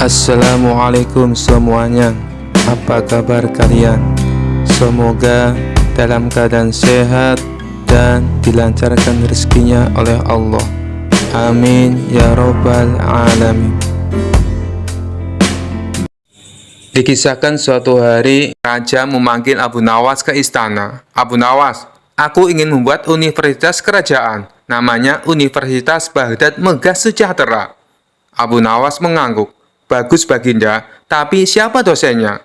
Assalamualaikum semuanya. Apa kabar kalian? Semoga dalam keadaan sehat dan dilancarkan rezekinya oleh Allah. Amin ya robbal alamin. Dikisahkan suatu hari, raja memanggil Abu Nawas ke istana. Abu Nawas, aku ingin membuat universitas kerajaan. Namanya Universitas Baghdad Megah Sejahtera. Abu Nawas mengangguk. Bagus Baginda, tapi siapa dosennya?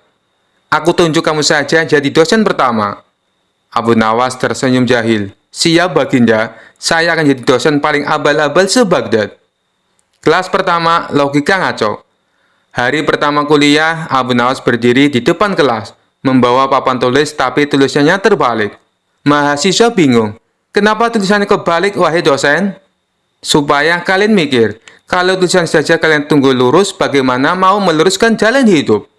Aku tunjuk kamu saja jadi dosen pertama. Abu Nawas tersenyum jahil. Siap Baginda, saya akan jadi dosen paling abal-abal se-Baghdad. Kelas pertama, logika ngaco. Hari pertama kuliah, Abu Nawas berdiri di depan kelas, membawa papan tulis tapi tulisannya terbalik. Mahasiswa bingung, kenapa tulisannya kebalik wahai dosen? Supaya kalian mikir, kalau tulisan saja kalian tunggu lurus, bagaimana mau meluruskan jalan hidup?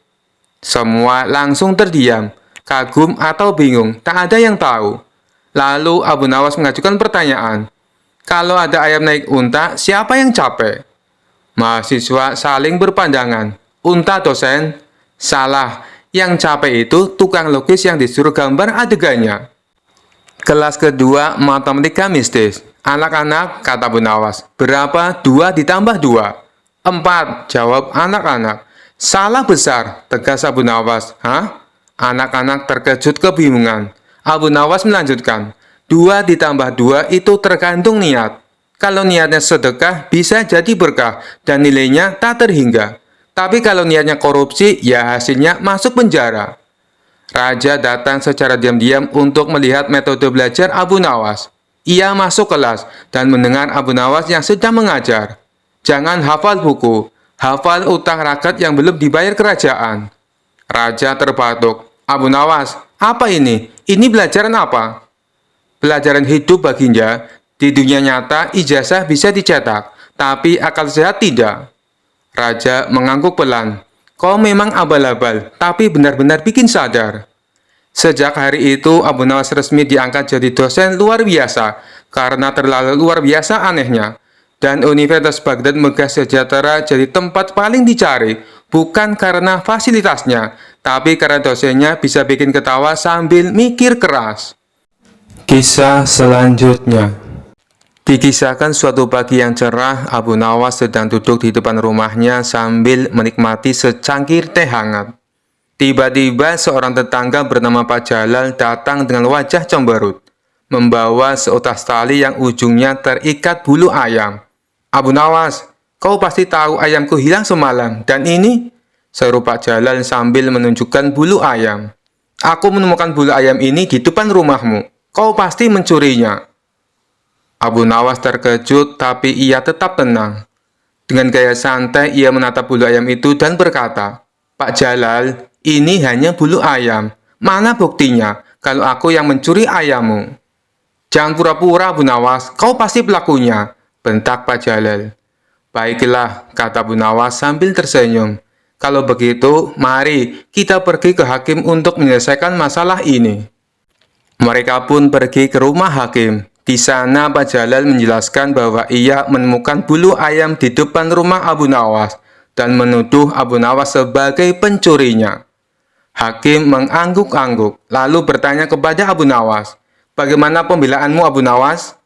Semua langsung terdiam, kagum atau bingung, tak ada yang tahu. Lalu Abu Nawas mengajukan pertanyaan, kalau ada ayam naik unta, siapa yang capek? Mahasiswa saling berpandangan, unta dosen? Salah, yang capek itu tukang lukis yang disuruh gambar adegannya. Kelas kedua, matematika mistis. Anak-anak, kata Abu Nawas, berapa 2 ditambah 2? 4, jawab anak-anak. Salah besar, tegas Abu Nawas. Hah? Anak-anak terkejut kebingungan. Abu Nawas melanjutkan, 2 ditambah 2 itu tergantung niat. Kalau niatnya sedekah, bisa jadi berkah, dan nilainya tak terhingga. Tapi kalau niatnya korupsi, ya hasilnya masuk penjara. Raja datang secara diam-diam untuk melihat metode belajar Abu Nawas. Ia masuk kelas dan mendengar Abu Nawas yang sedang mengajar. Jangan hafal buku, hafal utang rakyat yang belum dibayar kerajaan. Raja terbatuk. Abu Nawas, apa ini? Ini pelajaran apa? Pelajaran hidup Baginda. Di dunia nyata, ijazah bisa dicetak, tapi akal sehat tidak. Raja mengangguk pelan. Kau memang abal-abal, tapi benar-benar bikin sadar. Sejak hari itu, Abu Nawas resmi diangkat jadi dosen luar biasa, karena terlalu luar biasa anehnya. Dan Universitas Baghdad Megah Sejahtera jadi tempat paling dicari, bukan karena fasilitasnya, tapi karena dosennya bisa bikin ketawa sambil mikir keras. Kisah selanjutnya. Dikisahkan suatu pagi yang cerah, Abu Nawas sedang duduk di depan rumahnya sambil menikmati secangkir teh hangat. Tiba-tiba seorang tetangga bernama Pak Jalal datang dengan wajah cemberut, membawa seutas tali yang ujungnya terikat bulu ayam. Abu Nawas, kau pasti tahu ayamku hilang semalam, dan ini? Seru Pak Jalal sambil menunjukkan bulu ayam. Aku menemukan bulu ayam ini di depan rumahmu, kau pasti mencurinya. Abu Nawas terkejut, tapi ia tetap tenang. Dengan gaya santai, ia menatap bulu ayam itu dan berkata, Pak Jalal, ini hanya bulu ayam. Mana buktinya kalau aku yang mencuri ayammu? Jangan pura-pura, Abu Nawas. Kau pasti pelakunya, bentak Pak Jalal. Baiklah, kata Abu Nawas sambil tersenyum. Kalau begitu, mari kita pergi ke hakim untuk menyelesaikan masalah ini. Mereka pun pergi ke rumah hakim. Di sana Pak Jalal menjelaskan bahwa ia menemukan bulu ayam di depan rumah Abu Nawas dan menuduh Abu Nawas sebagai pencurinya. Hakim mengangguk-angguk, lalu bertanya kepada Abu Nawas, bagaimana pembelaanmu Abu Nawas?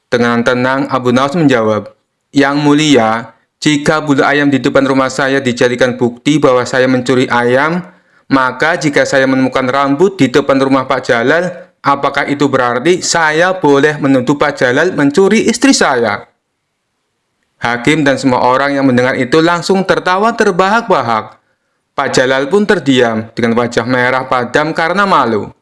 Dengan tenang Abu Nawas menjawab, Yang mulia, jika bulu ayam di depan rumah saya dijadikan bukti bahwa saya mencuri ayam, maka jika saya menemukan rambut di depan rumah Pak Jalal, apakah itu berarti saya boleh menuduh Pak Jalal mencuri istri saya? Hakim dan semua orang yang mendengar itu langsung tertawa terbahak-bahak. Pak Jalal pun terdiam dengan wajah merah padam karena malu.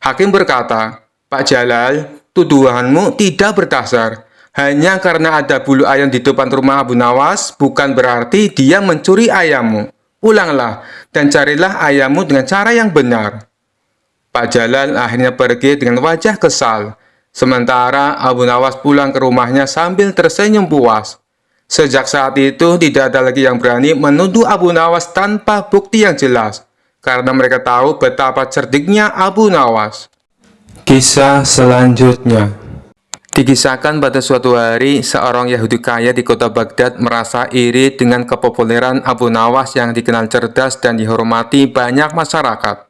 Hakim berkata, Pak Jalal, tuduhanmu tidak berdasar. Hanya karena ada bulu ayam di depan rumah Abu Nawas, bukan berarti dia mencuri ayammu. Pulanglah dan carilah ayammu dengan cara yang benar. Pak Jalal akhirnya pergi dengan wajah kesal. Sementara Abu Nawas pulang ke rumahnya sambil tersenyum puas. Sejak saat itu, tidak ada lagi yang berani menuduh Abu Nawas tanpa bukti yang jelas, karena mereka tahu betapa cerdiknya Abu Nawas. Kisah selanjutnya. Dikisahkan pada suatu hari, seorang Yahudi kaya di kota Baghdad merasa iri dengan kepopuleran Abu Nawas yang dikenal cerdas dan dihormati banyak masyarakat.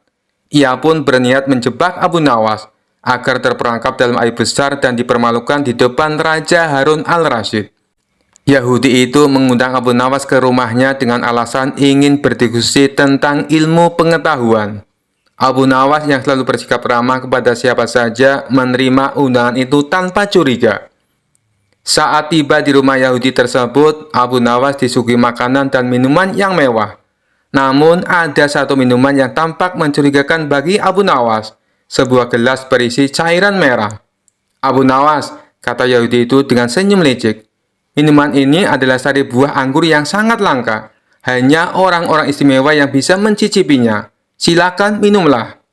Ia pun berniat menjebak Abu Nawas agar terperangkap dalam aib besar dan dipermalukan di depan Raja Harun al-Rasyid. Yahudi itu mengundang Abu Nawas ke rumahnya dengan alasan ingin berdiskusi tentang ilmu pengetahuan. Abu Nawas yang selalu bersikap ramah kepada siapa saja menerima undangan itu tanpa curiga. Saat tiba di rumah Yahudi tersebut, Abu Nawas disuguhi makanan dan minuman yang mewah. Namun ada satu minuman yang tampak mencurigakan bagi Abu Nawas, sebuah gelas berisi cairan merah. Abu Nawas, kata Yahudi itu dengan senyum licik, minuman ini adalah sari buah anggur yang sangat langka. Hanya orang-orang istimewa yang bisa mencicipinya. Silakan minumlah.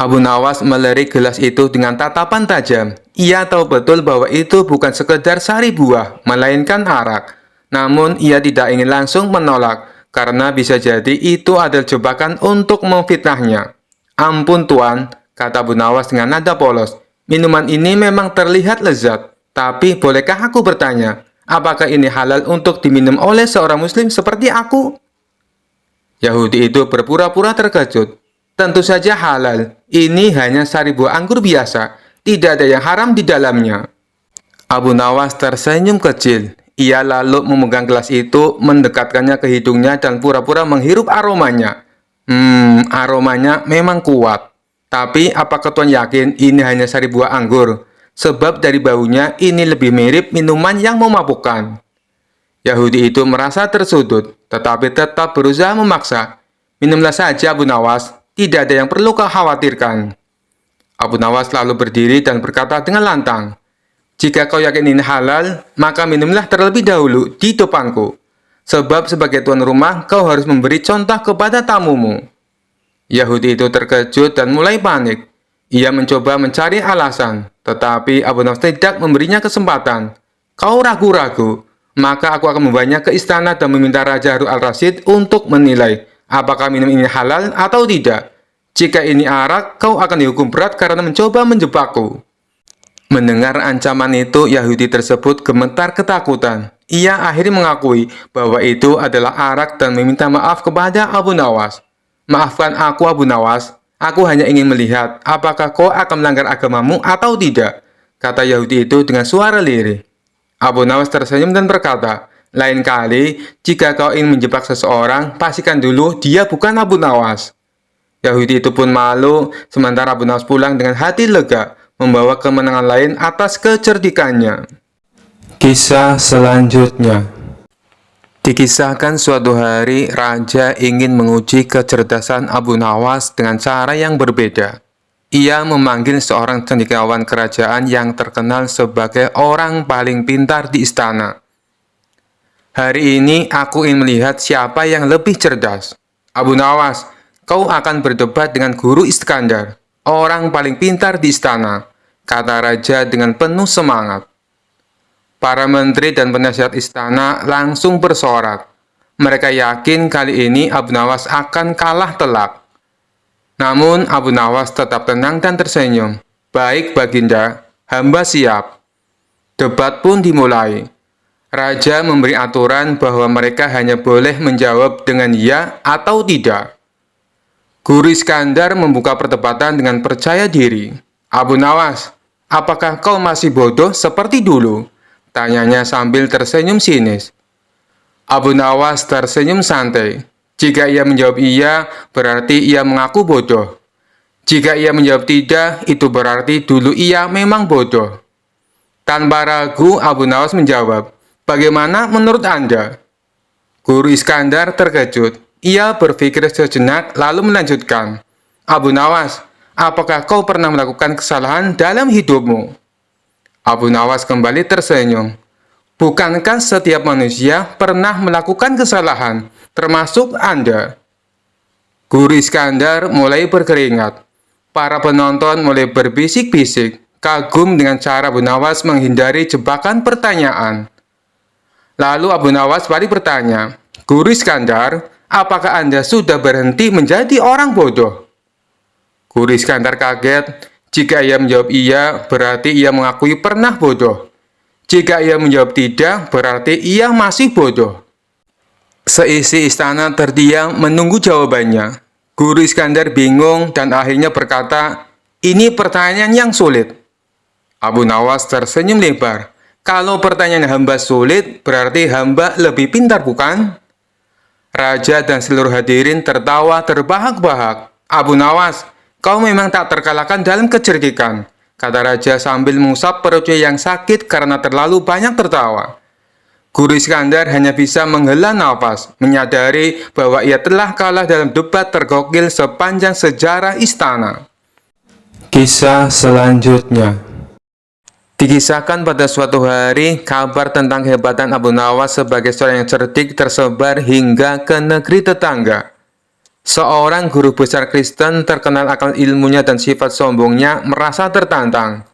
Abu Nawas melirik gelas itu dengan tatapan tajam. Ia tahu betul bahwa itu bukan sekedar sari buah, melainkan arak. Namun ia tidak ingin langsung menolak, karena bisa jadi itu adalah jebakan untuk memfitnahnya. Ampun tuan, kata Abu Nawas dengan nada polos. Minuman ini memang terlihat lezat, tapi bolehkah aku bertanya, apakah ini halal untuk diminum oleh seorang muslim seperti aku? Yahudi itu berpura-pura terkejut. Tentu saja halal. Ini hanya sari buah anggur biasa. Tidak ada yang haram di dalamnya. Abu Nawas tersenyum kecil. Ia lalu memegang gelas itu, mendekatkannya ke hidungnya dan pura-pura menghirup aromanya. Aromanya memang kuat. Tapi apakah tuan yakin ini hanya sari buah anggur? Sebab dari baunya ini lebih mirip minuman yang memabukkan. Yahudi itu merasa tersudut, tetapi tetap berusaha memaksa. Minumlah saja Abu Nawas, tidak ada yang perlu kau khawatirkan. Abu Nawas lalu berdiri dan berkata dengan lantang, jika kau yakin ini halal, maka minumlah terlebih dahulu di depanku. Sebab sebagai tuan rumah, kau harus memberi contoh kepada tamumu. Yahudi itu terkejut dan mulai panik. Ia mencoba mencari alasan, tetapi Abu Nawas tidak memberinya kesempatan. Kau ragu-ragu. Maka aku akan membawanya ke istana dan meminta Raja Harun al-Rasyid untuk menilai apakah minum ini halal atau tidak. Jika ini arak, kau akan dihukum berat karena mencoba menjebakku. Mendengar ancaman itu, Yahudi tersebut gemetar ketakutan. Ia akhirnya mengakui bahwa itu adalah arak dan meminta maaf kepada Abu Nawas. Maafkan aku Abu Nawas, aku hanya ingin melihat apakah kau akan melanggar agamamu atau tidak, kata Yahudi itu dengan suara lirih. Abu Nawas tersenyum dan berkata, lain kali, jika kau ingin menjebak seseorang, pastikan dulu dia bukan Abu Nawas. Yahudi itu pun malu, sementara Abu Nawas pulang dengan hati lega, membawa kemenangan lain atas kecerdikannya. Kisah selanjutnya. Dikisahkan suatu hari, Raja ingin menguji kecerdasan Abu Nawas dengan cara yang berbeda. Ia memanggil seorang cendekiawan kerajaan yang terkenal sebagai orang paling pintar di istana. Hari ini aku ingin melihat siapa yang lebih cerdas. Abu Nawas, kau akan berdebat dengan Guru Iskandar, orang paling pintar di istana, kata Raja dengan penuh semangat. Para menteri dan penasihat istana langsung bersorak. Mereka yakin kali ini Abu Nawas akan kalah telak. Namun Abu Nawas tetap tenang dan tersenyum. Baik Baginda, hamba siap. Debat pun dimulai. Raja memberi aturan bahwa mereka hanya boleh menjawab dengan ya atau tidak. Guru Iskandar membuka perdebatan dengan percaya diri. Abu Nawas, apakah kau masih bodoh seperti dulu? Tanyanya sambil tersenyum sinis. Abu Nawas tersenyum santai. Jika ia menjawab iya, berarti ia mengaku bodoh. Jika ia menjawab tidak, itu berarti dulu ia memang bodoh. Tanpa ragu, Abu Nawas menjawab, bagaimana menurut Anda? Guru Iskandar terkejut. Ia berpikir sejenak lalu melanjutkan, Abu Nawas, apakah kau pernah melakukan kesalahan dalam hidupmu? Abu Nawas kembali tersenyum. Bukankah setiap manusia pernah melakukan kesalahan, termasuk Anda? Guru Iskandar mulai berkeringat. Para penonton mulai berbisik-bisik, kagum dengan cara Abu Nawas menghindari jebakan pertanyaan. Lalu Abu Nawas balik bertanya, Guru Iskandar, apakah Anda sudah berhenti menjadi orang bodoh? Guru Iskandar kaget. Jika ia menjawab iya, berarti ia mengakui pernah bodoh. Jika ia menjawab tidak, berarti ia masih bodoh. Seisi istana terdiam menunggu jawabannya. Guru Iskandar bingung dan akhirnya berkata, "Ini pertanyaan yang sulit." Abu Nawas tersenyum lebar. "Kalau pertanyaan hamba sulit, berarti hamba lebih pintar, bukan?" Raja dan seluruh hadirin tertawa terbahak-bahak. "Abu Nawas, kau memang tak terkalahkan dalam kecerdikan," kata raja sambil mengusap perutnya yang sakit karena terlalu banyak tertawa. Guru Iskandar hanya bisa menghela nafas, menyadari bahwa ia telah kalah dalam debat tergokil sepanjang sejarah istana. Kisah selanjutnya. Dikisahkan pada suatu hari, kabar tentang kehebatan Abu Nawas sebagai seorang yang cerdik tersebar hingga ke negeri tetangga. Seorang guru besar Kristen terkenal akan ilmunya dan sifat sombongnya merasa tertantang.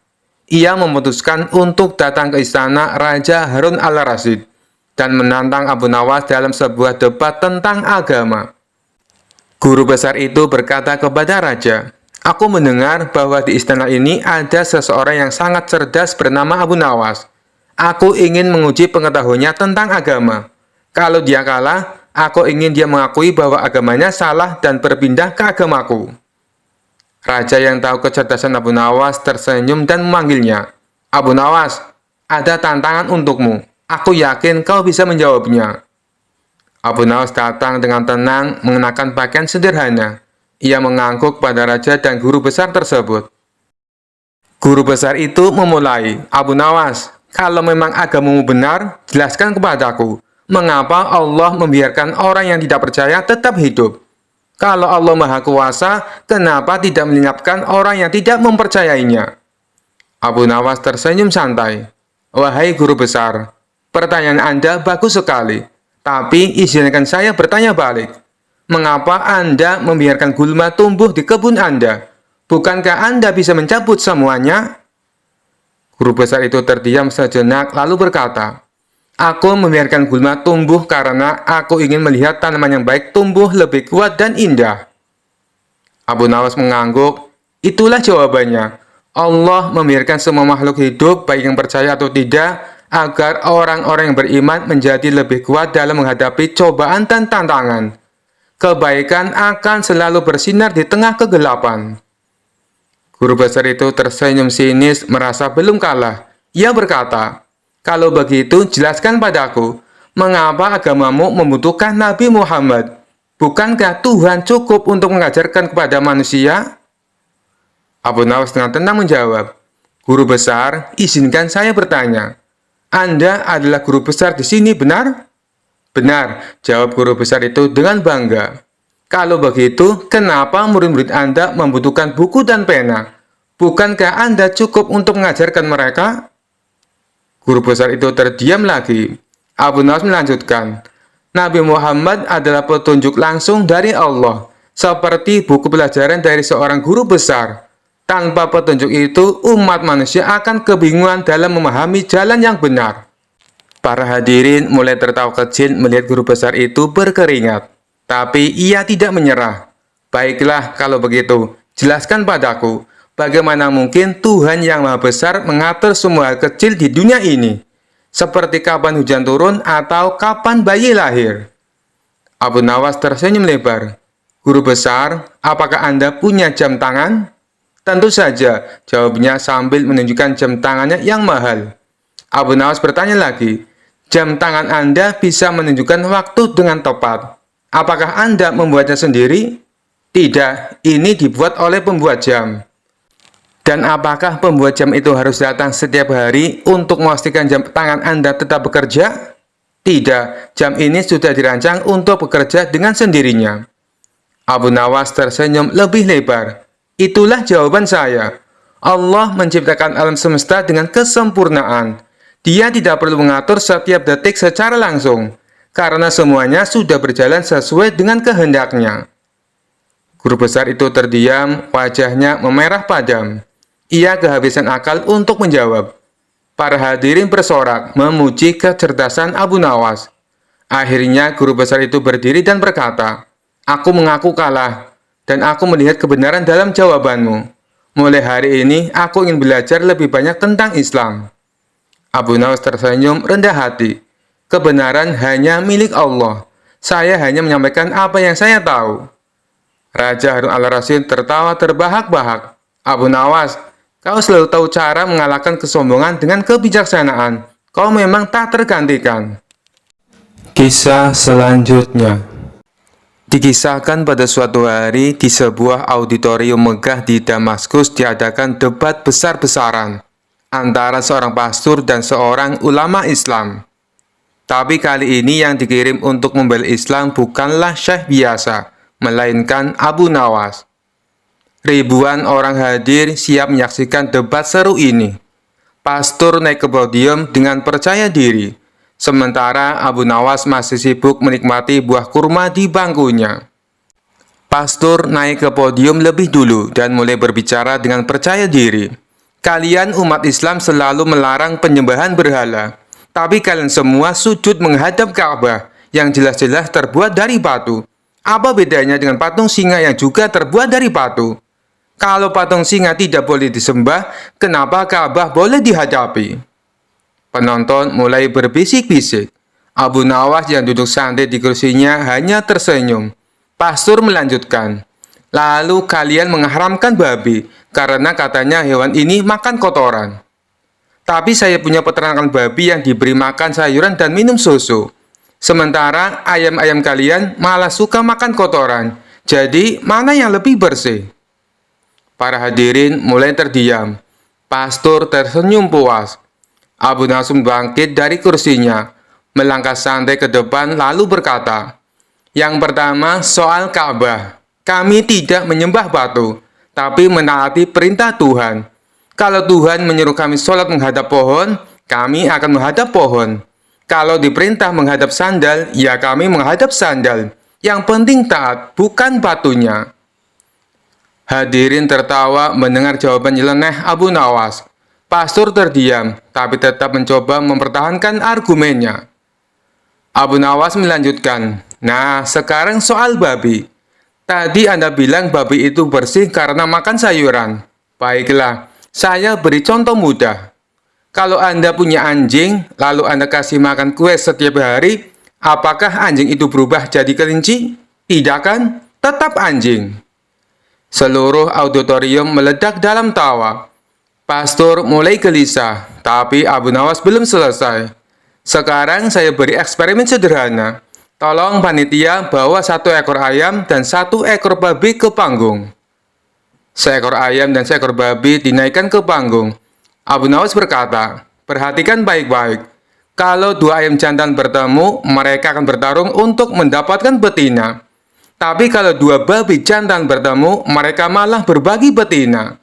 Ia memutuskan untuk datang ke istana Raja Harun al-Rasyid dan menantang Abu Nawas dalam sebuah debat tentang agama. Guru besar itu berkata kepada raja, "Aku mendengar bahwa di istana ini ada seseorang yang sangat cerdas bernama Abu Nawas. Aku ingin menguji pengetahuannya tentang agama. Kalau dia kalah, aku ingin dia mengakui bahwa agamanya salah dan berpindah ke agamaku." Raja yang tahu kecerdasan Abu Nawas tersenyum dan memanggilnya. "Abu Nawas, ada tantangan untukmu. Aku yakin kau bisa menjawabnya." Abu Nawas datang dengan tenang, mengenakan pakaian sederhana. Ia mengangguk pada raja dan guru besar tersebut. Guru besar itu memulai, "Abu Nawas, kalau memang agamamu benar, jelaskan kepadaku, mengapa Allah membiarkan orang yang tidak percaya tetap hidup? Kalau Allah Maha Kuasa, kenapa tidak melenyapkan orang yang tidak mempercayainya?" Abu Nawas tersenyum santai. "Wahai guru besar, pertanyaan Anda bagus sekali, tapi izinkan saya bertanya balik. Mengapa Anda membiarkan gulma tumbuh di kebun Anda? Bukankah Anda bisa mencabut semuanya?" Guru besar itu terdiam sejenak lalu berkata, "Aku membiarkan gulma tumbuh karena aku ingin melihat tanaman yang baik tumbuh lebih kuat dan indah." Abu Nawas mengangguk. Itulah jawabannya. Allah membiarkan semua makhluk hidup, baik yang percaya atau tidak, agar orang-orang yang beriman menjadi lebih kuat dalam menghadapi cobaan dan tantangan. Kebaikan akan selalu bersinar di tengah kegelapan. Guru besar itu tersenyum sinis, merasa belum kalah. Ia berkata, "Kalau begitu, jelaskan padaku, mengapa agamamu membutuhkan Nabi Muhammad? Bukankah Tuhan cukup untuk mengajarkan kepada manusia?" Abu Nawas dengan tenang menjawab, "Guru besar, izinkan saya bertanya. Anda adalah guru besar di sini, benar?" "Benar," jawab guru besar itu dengan bangga. "Kalau begitu, kenapa murid-murid Anda membutuhkan buku dan pena? Bukankah Anda cukup untuk mengajarkan mereka?" Guru besar itu terdiam lagi. Abu Nawas melanjutkan, "Nabi Muhammad adalah petunjuk langsung dari Allah, seperti buku pelajaran dari seorang guru besar. Tanpa petunjuk itu, umat manusia akan kebingungan dalam memahami jalan yang benar." Para hadirin mulai tertawa kecil melihat guru besar itu berkeringat. Tapi ia tidak menyerah. "Baiklah, kalau begitu, jelaskan padaku, bagaimana mungkin Tuhan yang Maha Besar mengatur semua hal kecil di dunia ini? Seperti kapan hujan turun atau kapan bayi lahir?" Abu Nawas tersenyum lebar. "Guru besar, apakah Anda punya jam tangan?" "Tentu saja," jawabnya sambil menunjukkan jam tangannya yang mahal. Abu Nawas bertanya lagi, "Jam tangan Anda bisa menunjukkan waktu dengan tepat. Apakah Anda membuatnya sendiri?" "Tidak, ini dibuat oleh pembuat jam." "Dan apakah pembuat jam itu harus datang setiap hari untuk memastikan jam tangan Anda tetap bekerja?" "Tidak, jam ini sudah dirancang untuk bekerja dengan sendirinya." Abu Nawas tersenyum lebih lebar. "Itulah jawaban saya. Allah menciptakan alam semesta dengan kesempurnaan. Dia tidak perlu mengatur setiap detik secara langsung, karena semuanya sudah berjalan sesuai dengan kehendaknya." Guru besar itu terdiam, wajahnya memerah padam. Ia kehabisan akal untuk menjawab. Para hadirin bersorak memuji kecerdasan Abu Nawas. Akhirnya guru besar itu berdiri dan berkata, "Aku mengaku kalah, dan aku melihat kebenaran dalam jawabanmu. Mulai hari ini, aku ingin belajar lebih banyak tentang Islam. Abu Nawas tersenyum rendah hati. Kebenaran hanya milik Allah. Saya hanya menyampaikan apa yang saya tahu. Raja Harun al-Rasyid tertawa terbahak-bahak. Abu Nawas, kau selalu tahu cara mengalahkan kesombongan dengan kebijaksanaan. Kau memang tak tergantikan. Kisah selanjutnya. Dikisahkan pada suatu hari di sebuah auditorium megah di Damaskus diadakan debat besar-besaran antara seorang pastor dan seorang ulama Islam. Tapi kali ini yang dikirim untuk membela Islam bukanlah syekh biasa, melainkan Abu Nawas. Ribuan orang hadir siap menyaksikan debat seru ini. Pastor naik ke podium dengan percaya diri, sementara Abu Nawas masih sibuk menikmati buah kurma di bangkunya. Pastor naik ke podium lebih dulu dan mulai berbicara dengan percaya diri. Kalian umat Islam selalu melarang penyembahan berhala, tapi kalian semua sujud menghadap Ka'bah yang jelas-jelas terbuat dari batu. Apa bedanya dengan patung singa yang juga terbuat dari batu? Kalau patung singa tidak boleh disembah, kenapa Ka'bah boleh dihadapi? Penonton mulai berbisik-bisik. Abu Nawas yang duduk santai di kursinya hanya tersenyum. Pastor melanjutkan, lalu kalian mengharamkan babi, karena katanya hewan ini makan kotoran. Tapi saya punya peternakan babi yang diberi makan sayuran dan minum susu. Sementara ayam-ayam kalian malah suka makan kotoran. Jadi, mana yang lebih bersih? Para hadirin mulai terdiam. Pastor tersenyum puas. Abu Nawas bangkit dari kursinya, melangkah santai ke depan lalu berkata, yang pertama soal Ka'bah. Kami tidak menyembah batu, tapi menaati perintah Tuhan. Kalau Tuhan menyuruh kami sholat menghadap pohon, kami akan menghadap pohon. Kalau diperintah menghadap sandal, ya kami menghadap sandal. Yang penting taat, bukan batunya. Hadirin tertawa mendengar jawaban nyeleneh Abu Nawas. Pastor terdiam, tapi tetap mencoba mempertahankan argumennya. Abu Nawas melanjutkan, nah sekarang soal babi. Tadi Anda bilang babi itu bersih karena makan sayuran. Baiklah, saya beri contoh mudah. Kalau Anda punya anjing, lalu Anda kasih makan kue setiap hari, apakah anjing itu berubah jadi kelinci? Tidak kan? Tetap anjing. Seluruh auditorium meledak dalam tawa. Pastor mulai gelisah, tapi Abu Nawas belum selesai. Sekarang saya beri eksperimen sederhana. Tolong panitia bawa 1 ekor ayam dan 1 ekor babi ke panggung. Seekor ayam dan seekor babi dinaikkan ke panggung. Abu Nawas berkata, perhatikan baik-baik. Kalau 2 ayam jantan bertemu, mereka akan bertarung untuk mendapatkan betina. Tapi kalau 2 babi jantan bertemu, mereka malah berbagi betina.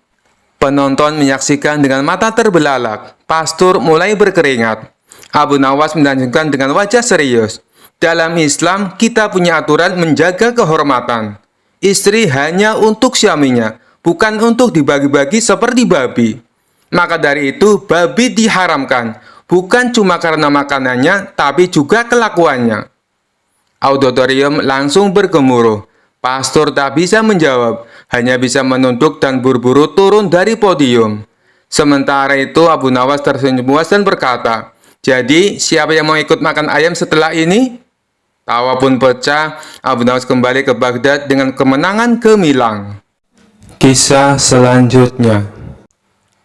Penonton menyaksikan dengan mata terbelalak. Pastor mulai berkeringat. Abu Nawas melanjutkan dengan wajah serius. Dalam Islam, kita punya aturan menjaga kehormatan. Istri hanya untuk suaminya, bukan untuk dibagi-bagi seperti babi. Maka dari itu, babi diharamkan. Bukan cuma karena makanannya, tapi juga kelakuannya. Auditorium langsung bergemuruh. Pastor tak bisa menjawab, hanya bisa menunduk dan buru-buru turun dari podium. Sementara itu Abu Nawas tersenyum puas dan berkata, jadi siapa yang mau ikut makan ayam setelah ini? Tawa pun pecah. Abu Nawas kembali ke Baghdad dengan kemenangan gemilang. Kisah selanjutnya.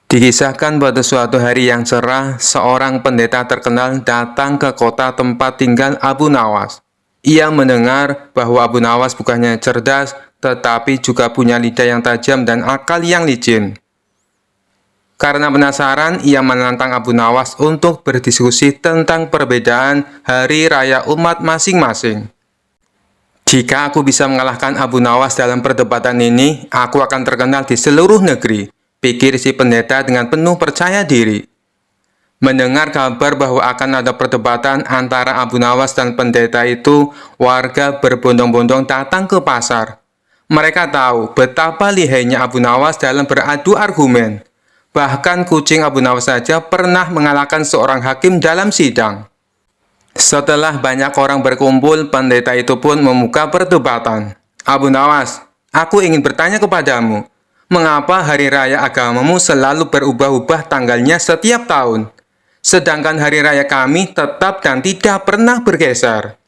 Dikisahkan pada suatu hari yang cerah, seorang pendeta terkenal datang ke kota tempat tinggal Abu Nawas. Ia mendengar bahwa Abu Nawas bukannya cerdas, tetapi juga punya lidah yang tajam dan akal yang licin. Karena penasaran, ia menantang Abu Nawas untuk berdiskusi tentang perbedaan hari raya umat masing-masing. Jika aku bisa mengalahkan Abu Nawas dalam perdebatan ini, aku akan terkenal di seluruh negeri, pikir si pendeta dengan penuh percaya diri. Mendengar kabar bahwa akan ada perdebatan antara Abu Nawas dan pendeta itu, warga berbondong-bondong datang ke pasar. Mereka tahu betapa lihainya Abu Nawas dalam beradu argumen. Bahkan kucing Abu Nawas saja pernah mengalahkan seorang hakim dalam sidang. Setelah banyak orang berkumpul, pendeta itu pun membuka perdebatan. Abu Nawas, aku ingin bertanya kepadamu. Mengapa hari raya agamamu selalu berubah-ubah tanggalnya setiap tahun? Sedangkan hari raya kami tetap dan tidak pernah bergeser.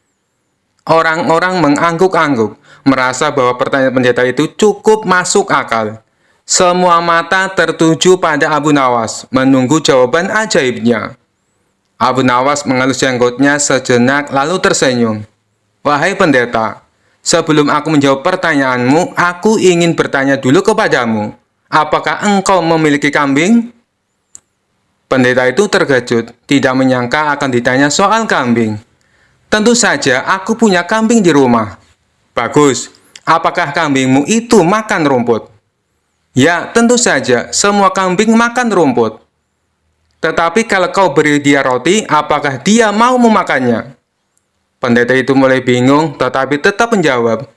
Orang-orang mengangguk-angguk, merasa bahwa pertanyaan pendeta itu cukup masuk akal. Semua mata tertuju pada Abu Nawas, menunggu jawaban ajaibnya. Abu Nawas mengelus jenggotnya sejenak lalu tersenyum. Wahai pendeta, sebelum aku menjawab pertanyaanmu, aku ingin bertanya dulu kepadamu. Apakah engkau memiliki kambing? Pendeta itu terkejut, tidak menyangka akan ditanya soal kambing. Tentu saja aku punya kambing di rumah. Bagus, apakah kambingmu itu makan rumput? Ya, tentu saja, semua kambing makan rumput. Tetapi kalau kau beri dia roti, apakah dia mau memakannya? Pendeta itu mulai bingung, tetapi tetap menjawab.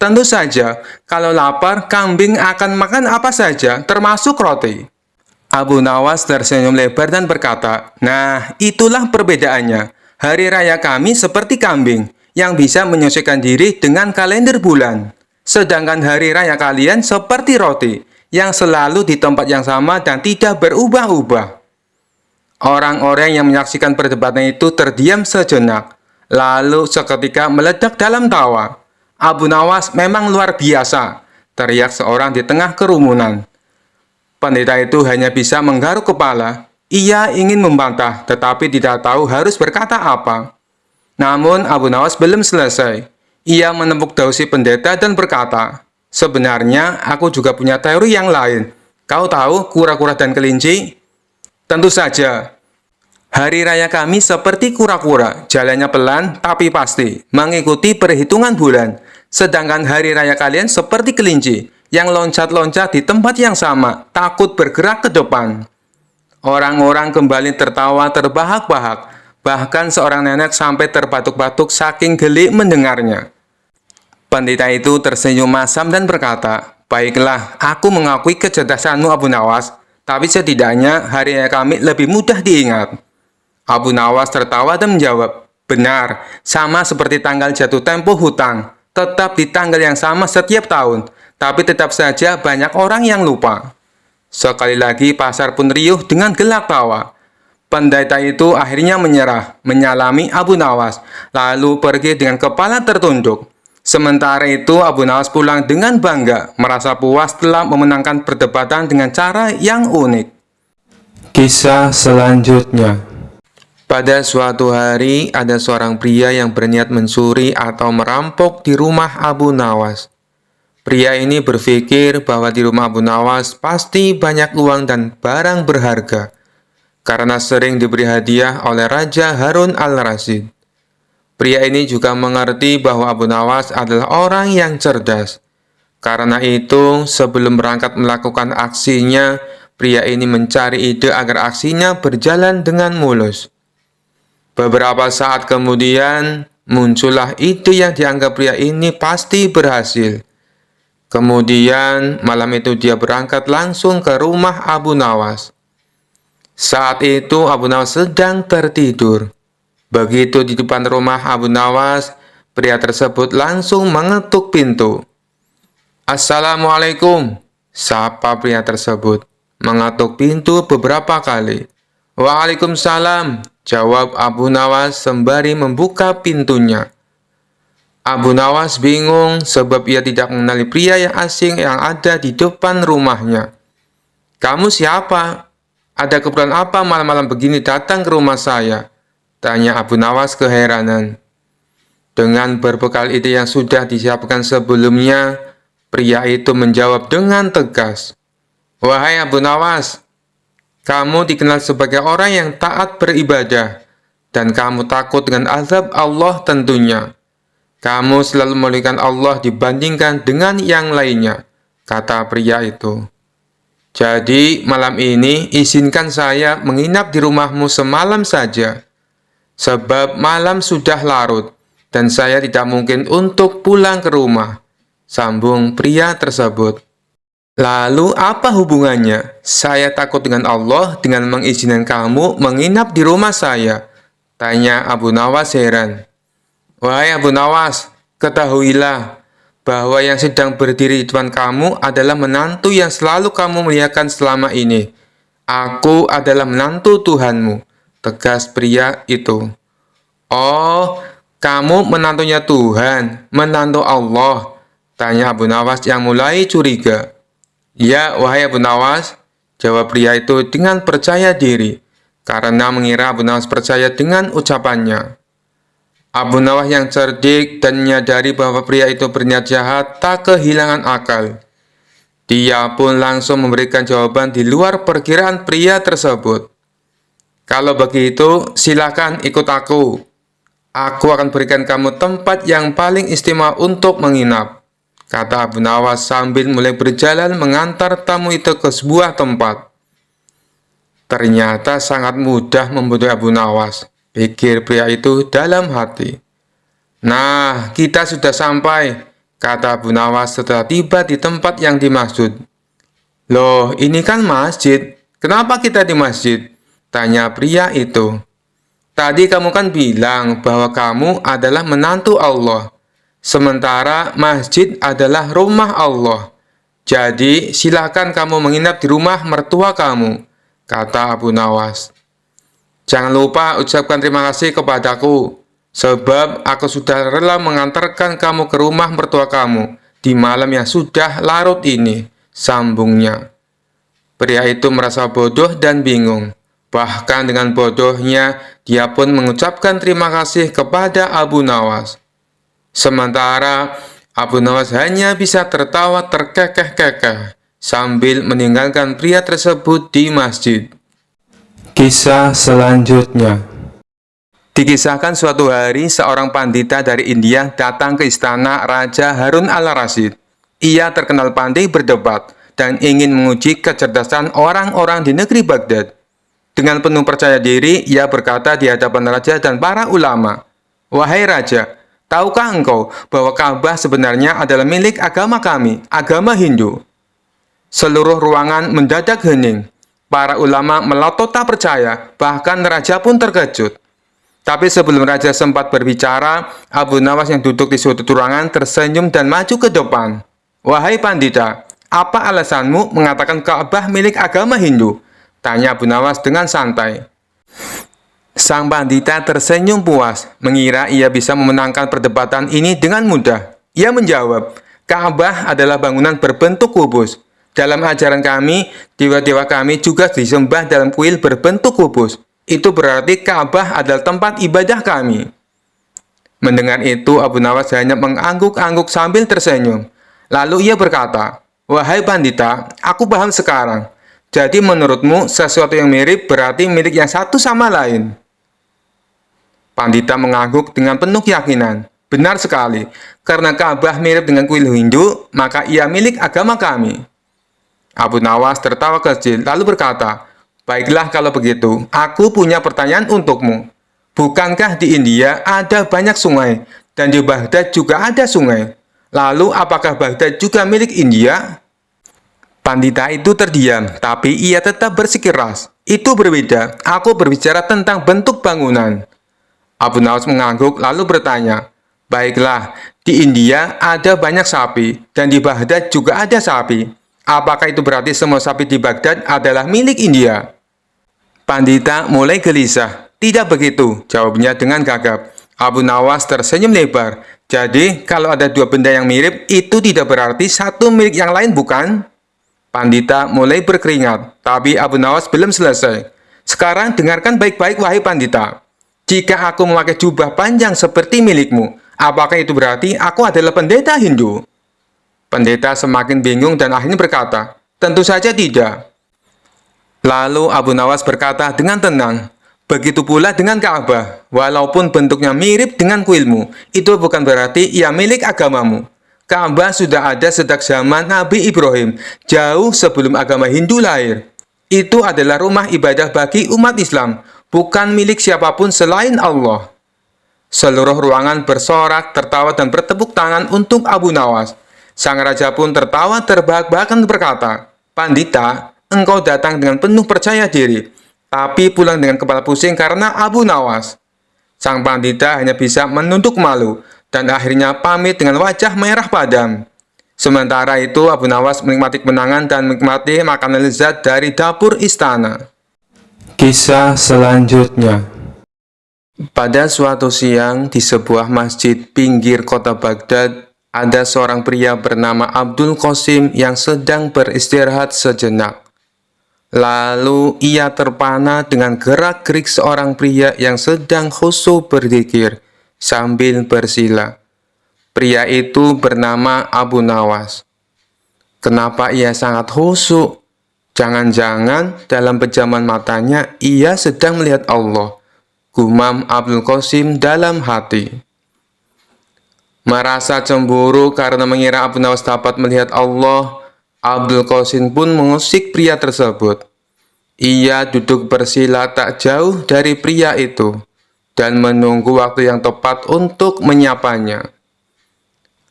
Tentu saja, kalau lapar, kambing akan makan apa saja, termasuk roti. Abu Nawas tersenyum lebar dan berkata, nah, itulah perbedaannya. Hari raya kami seperti kambing, yang bisa menyesuaikan diri dengan kalender bulan. Sedangkan hari raya kalian seperti roti, yang selalu di tempat yang sama dan tidak berubah-ubah. Orang-orang yang menyaksikan perdebatan itu terdiam sejenak, lalu seketika meledak dalam tawa. Abu Nawas memang luar biasa, teriak seorang di tengah kerumunan. Pendeta itu hanya bisa menggaruk kepala. Ia ingin membantah, tetapi tidak tahu harus berkata apa. Namun Abu Nawas belum selesai. Ia menepuk daun si pendeta dan berkata, sebenarnya aku juga punya teori yang lain. Kau tahu kura-kura dan kelinci? Tentu saja. Hari raya kami seperti kura-kura, jalannya pelan tapi pasti, mengikuti perhitungan bulan. Sedangkan hari raya kalian seperti kelinci, yang loncat-loncat di tempat yang sama, takut bergerak ke depan. Orang-orang kembali tertawa terbahak-bahak, bahkan seorang nenek sampai terbatuk-batuk saking geli mendengarnya. Pendeta itu tersenyum masam dan berkata, baiklah, aku mengakui kecerdasanmu Abu Nawas, tapi setidaknya hari raya kami lebih mudah diingat. Abu Nawas tertawa dan menjawab, benar, sama seperti tanggal jatuh tempo hutang, tetap di tanggal yang sama setiap tahun, tapi tetap saja banyak orang yang lupa. Sekali lagi pasar pun riuh dengan gelak tawa. Pendeta itu akhirnya menyerah, menyalami Abu Nawas, lalu pergi dengan kepala tertunduk. Sementara itu Abu Nawas pulang dengan bangga, merasa puas telah memenangkan perdebatan dengan cara yang unik. Kisah selanjutnya. Pada suatu hari, ada seorang pria yang berniat mencuri atau merampok di rumah Abu Nawas. Pria ini berpikir bahwa di rumah Abu Nawas pasti banyak uang dan barang berharga, karena sering diberi hadiah oleh Raja Harun al-Rasyid. Pria ini juga mengerti bahwa Abu Nawas adalah orang yang cerdas. Karena itu, sebelum berangkat melakukan aksinya, pria ini mencari ide agar aksinya berjalan dengan mulus. Beberapa saat kemudian, muncullah ide yang dianggap pria ini pasti berhasil. Kemudian, malam itu dia berangkat langsung ke rumah Abu Nawas. Saat itu, Abu Nawas sedang tertidur. Begitu di depan rumah Abu Nawas, pria tersebut langsung mengetuk pintu. Assalamualaikum, sapa pria tersebut. Mengetuk pintu beberapa kali. Waalaikumsalam, jawab Abu Nawas sembari membuka pintunya. Abu Nawas bingung sebab ia tidak mengenali pria yang asing yang ada di depan rumahnya. Kamu siapa? Ada keperluan apa malam-malam begini datang ke rumah saya? Tanya Abu Nawas keheranan. Dengan berbekal ide yang sudah disiapkan sebelumnya, pria itu menjawab dengan tegas. Wahai Abu Nawas, kamu dikenal sebagai orang yang taat beribadah, dan kamu takut dengan azab Allah tentunya. Kamu selalu memuliakan Allah dibandingkan dengan yang lainnya, kata pria itu. Jadi malam ini izinkan saya menginap di rumahmu semalam saja. Sebab malam sudah larut, dan saya tidak mungkin untuk pulang ke rumah, sambung pria tersebut. Lalu apa hubungannya? Saya takut dengan Allah dengan mengizinkan kamu menginap di rumah saya, tanya Abu Nawas heran. Wahai Abu Nawas, ketahuilah bahwa yang sedang berdiri di depan kamu adalah menantu yang selalu kamu muliakan selama ini. Aku adalah menantu Tuhanmu, tegas pria itu. Oh, kamu menantunya Tuhan, menantu Allah, tanya Abu Nawas yang mulai curiga. Ya, wahai Abu Nawas, jawab pria itu dengan percaya diri, karena mengira Abu Nawas percaya dengan ucapannya. Abu Nawas yang cerdik dan menyadari bahwa pria itu berniat jahat tak kehilangan akal. Dia pun langsung memberikan jawaban di luar perkiraan pria tersebut. Kalau begitu, silakan ikut aku. Aku akan berikan kamu tempat yang paling istimewa untuk menginap, kata Abu Nawas sambil mulai berjalan mengantar tamu itu ke sebuah tempat. Ternyata sangat mudah membodohi Abu Nawas, pikir pria itu dalam hati. Nah, kita sudah sampai, kata Abu Nawas setelah tiba di tempat yang dimaksud. Loh, ini kan masjid. Kenapa kita di masjid? Tanya pria itu. Tadi kamu kan bilang bahwa kamu adalah menantu Allah. Sementara masjid adalah rumah Allah. Jadi, silakan kamu menginap di rumah mertua kamu, kata Abu Nawas. Jangan lupa ucapkan terima kasih kepadaku, sebab aku sudah rela mengantarkan kamu ke rumah mertua kamu di malam yang sudah larut ini, sambungnya. Pria itu merasa bodoh dan bingung. Bahkan dengan bodohnya, dia pun mengucapkan terima kasih kepada Abu Nawas. Sementara Abu Nawas hanya bisa tertawa terkekeh-kekeh sambil meninggalkan pria tersebut di masjid. Kisah selanjutnya. Dikisahkan suatu hari seorang pandita dari India datang ke istana Raja Harun al-Rasyid. Ia terkenal pandai berdebat dan ingin menguji kecerdasan orang-orang di negeri Baghdad. Dengan penuh percaya diri, ia berkata di hadapan raja dan para ulama, "Wahai raja, tahukah engkau bahwa Ka'bah sebenarnya adalah milik agama kami, agama Hindu?" Seluruh ruangan mendadak hening. Para ulama melotot tak percaya, bahkan raja pun terkejut. Tapi sebelum raja sempat berbicara, Abu Nawas yang duduk di sudut ruangan tersenyum dan maju ke depan. "Wahai pandita, apa alasanmu mengatakan Ka'bah milik agama Hindu?" Tanya Abu Nawas dengan santai. Sang pandita tersenyum puas, mengira ia bisa memenangkan perdebatan ini dengan mudah. Ia menjawab, Ka'bah adalah bangunan berbentuk kubus. Dalam ajaran kami, dewa-dewa kami juga disembah dalam kuil berbentuk kubus. Itu berarti Ka'bah adalah tempat ibadah kami. Mendengar itu, Abu Nawas hanya mengangguk-angguk sambil tersenyum. Lalu ia berkata, "Wahai pandita, aku paham sekarang. Jadi menurutmu sesuatu yang mirip berarti milik yang satu sama lain?" Pandita mengangguk dengan penuh keyakinan. "Benar sekali, karena Ka'bah mirip dengan kuil Hindu, maka ia milik agama kami." Abu Nawas tertawa kecil lalu berkata, "Baiklah kalau begitu, aku punya pertanyaan untukmu. Bukankah di India ada banyak sungai, dan di Baghdad juga ada sungai? Lalu apakah Baghdad juga milik India?" Pandita itu terdiam, tapi ia tetap bersikeras. "Itu berbeda, aku berbicara tentang bentuk bangunan." Abu Nawas mengangguk lalu bertanya, "Baiklah, di India ada banyak sapi, dan di Baghdad juga ada sapi. Apakah itu berarti semua sapi di Baghdad adalah milik India?" Pandita mulai gelisah. "Tidak begitu," jawabnya dengan gagap. Abu Nawas tersenyum lebar. "Jadi, kalau ada dua benda yang mirip, itu tidak berarti satu milik yang lain, bukan?" Pandita mulai berkeringat, tapi Abu Nawas belum selesai. "Sekarang dengarkan baik-baik, wahai pandita. Jika aku memakai jubah panjang seperti milikmu, apakah itu berarti aku adalah pendeta Hindu?" Pendeta semakin bingung dan akhirnya berkata, "Tentu saja tidak." Lalu Abu Nawas berkata dengan tenang, "Begitu pula dengan Ka'bah, walaupun bentuknya mirip dengan kuilmu, itu bukan berarti ia milik agamamu. Ka'bah sudah ada sejak zaman Nabi Ibrahim, jauh sebelum agama Hindu lahir. Itu adalah rumah ibadah bagi umat Islam, bukan milik siapapun selain Allah." Seluruh ruangan bersorak, tertawa dan bertepuk tangan untuk Abu Nawas. Sang raja pun tertawa terbahak-bahak dan berkata, "Pandita, engkau datang dengan penuh percaya diri, tapi pulang dengan kepala pusing karena Abu Nawas." Sang pandita hanya bisa menunduk malu, dan akhirnya pamit dengan wajah merah padam. Sementara itu, Abu Nawas menikmati kemenangan dan menikmati makanan lezat dari dapur istana. Kisah selanjutnya. Pada suatu siang, di sebuah masjid pinggir kota Baghdad, ada seorang pria bernama Abdul Qasim yang sedang beristirahat sejenak. Lalu ia terpana dengan gerak-gerik seorang pria yang sedang khusyuk berzikir sambil bersila. Pria itu bernama Abu Nawas. Kenapa ia sangat khusyuk? Jangan-jangan dalam pejaman matanya ia sedang melihat Allah, gumam Abdul Qasim dalam hati. Merasa cemburu karena mengira Abu Nawas dapat melihat Allah, Abdul Qasim pun mengusik pria tersebut. Ia duduk bersila tak jauh dari pria itu dan menunggu waktu yang tepat untuk menyapanya.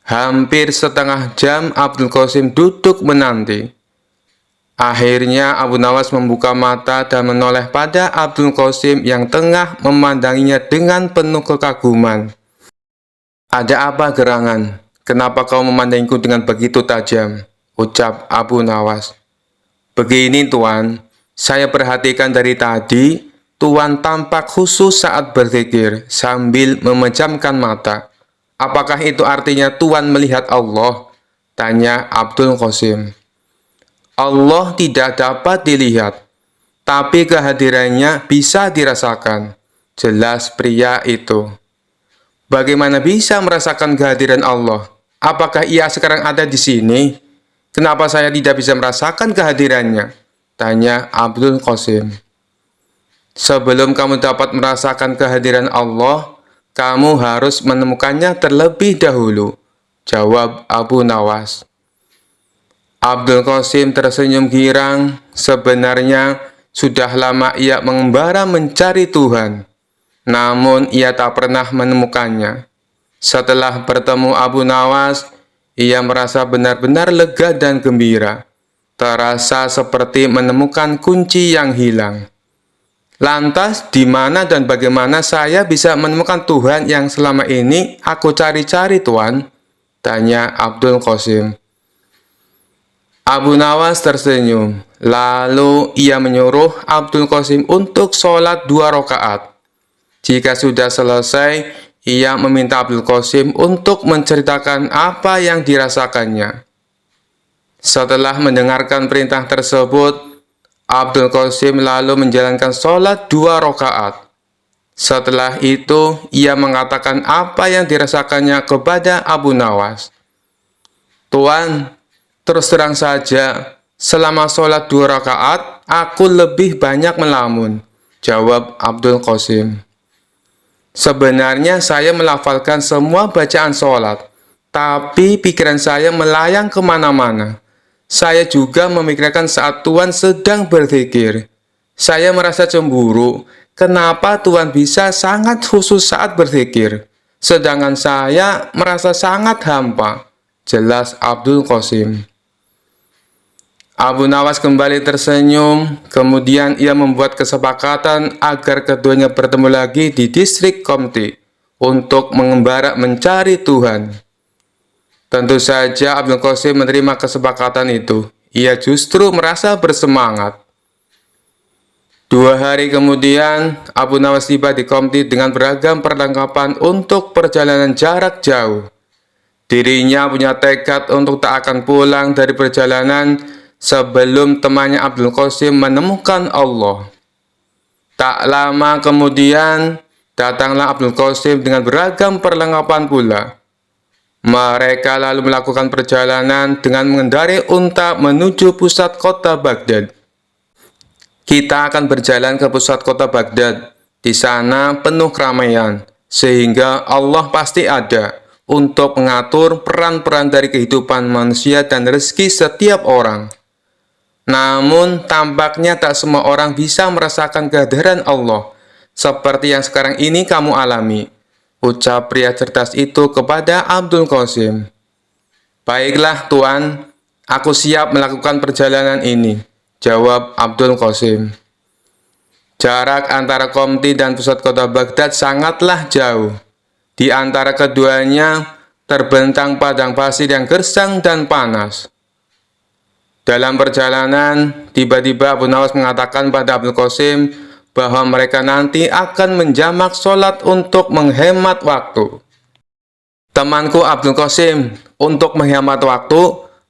Hampir setengah jam Abdul Qasim duduk menanti. Akhirnya Abu Nawas membuka mata dan menoleh pada Abdul Qasim yang tengah memandanginya dengan penuh kekaguman. "Ada apa gerangan? Kenapa kau memandangiku dengan begitu tajam?" ucap Abu Nawas. "Begini Tuan, saya perhatikan dari tadi, Tuan tampak khusyuk saat berzikir sambil memejamkan mata. Apakah itu artinya Tuan melihat Allah?" tanya Abdul Qasim. "Allah tidak dapat dilihat, tapi kehadirannya bisa dirasakan," jelas pria itu. "Bagaimana bisa merasakan kehadiran Allah? Apakah ia sekarang ada di sini? Kenapa saya tidak bisa merasakan kehadirannya?" tanya Abdul Qasim. "Sebelum kamu dapat merasakan kehadiran Allah, kamu harus menemukannya terlebih dahulu," jawab Abu Nawas. Abdul Qasim tersenyum girang. Sebenarnya sudah lama ia mengembara mencari Tuhan, namun ia tak pernah menemukannya. Setelah bertemu Abu Nawas, ia merasa benar-benar lega dan gembira. Terasa seperti menemukan kunci yang hilang. "Lantas, di mana dan bagaimana saya bisa menemukan Tuhan yang selama ini aku cari-cari, Tuan?" tanya Abdul Qasim. Abu Nawas tersenyum. Lalu ia menyuruh Abdul Qasim untuk sholat 2 rakaat. Jika sudah selesai, ia meminta Abdul Qasim untuk menceritakan apa yang dirasakannya. Setelah mendengarkan perintah tersebut, Abdul Qasim lalu menjalankan sholat 2 rakaat. Setelah itu, ia mengatakan apa yang dirasakannya kepada Abu Nawas. "Tuan, terus terang saja, selama sholat 2 rakaat, aku lebih banyak melamun," jawab Abdul Qasim. "Sebenarnya saya melafalkan semua bacaan sholat, tapi pikiran saya melayang kemana-mana. Saya juga memikirkan saat Tuan sedang berzikir. Saya merasa cemburu, kenapa Tuan bisa sangat khusyuk saat berzikir, sedangkan saya merasa sangat hampa," jelas Abdul Qasim. Abu Nawas kembali tersenyum, kemudian ia membuat kesepakatan agar keduanya bertemu lagi di distrik Qomti untuk mengembara mencari Tuhan. Tentu saja Abdul Qasim menerima kesepakatan itu. Ia justru merasa bersemangat. 2 hari kemudian, Abu Nawas tiba di Qomti dengan beragam perlengkapan untuk perjalanan jarak jauh. Dirinya punya tekad untuk tak akan pulang dari perjalanan sebelum temannya Abdul Qasim menemukan Allah. Tak lama kemudian, datanglah Abdul Qasim dengan beragam perlengkapan pula. Mereka lalu melakukan perjalanan dengan mengendarai unta menuju pusat kota Baghdad. "Kita akan berjalan ke pusat kota Baghdad. Di sana penuh keramaian, sehingga Allah pasti ada untuk mengatur peran-peran dari kehidupan manusia dan rezeki setiap orang. Namun, tampaknya tak semua orang bisa merasakan kehadiran Allah, seperti yang sekarang ini kamu alami," ucap pria cerdas itu kepada Abdul Qasim. "Baiklah, Tuan, aku siap melakukan perjalanan ini," jawab Abdul Qasim. Jarak antara Qomti dan pusat kota Baghdad sangatlah jauh. Di antara keduanya terbentang padang pasir yang gersang dan panas. Dalam perjalanan, tiba-tiba Abu Nawas mengatakan pada Abdul Qasim bahwa mereka nanti akan menjamak sholat untuk menghemat waktu. Temanku Abdul Qasim, untuk menghemat waktu,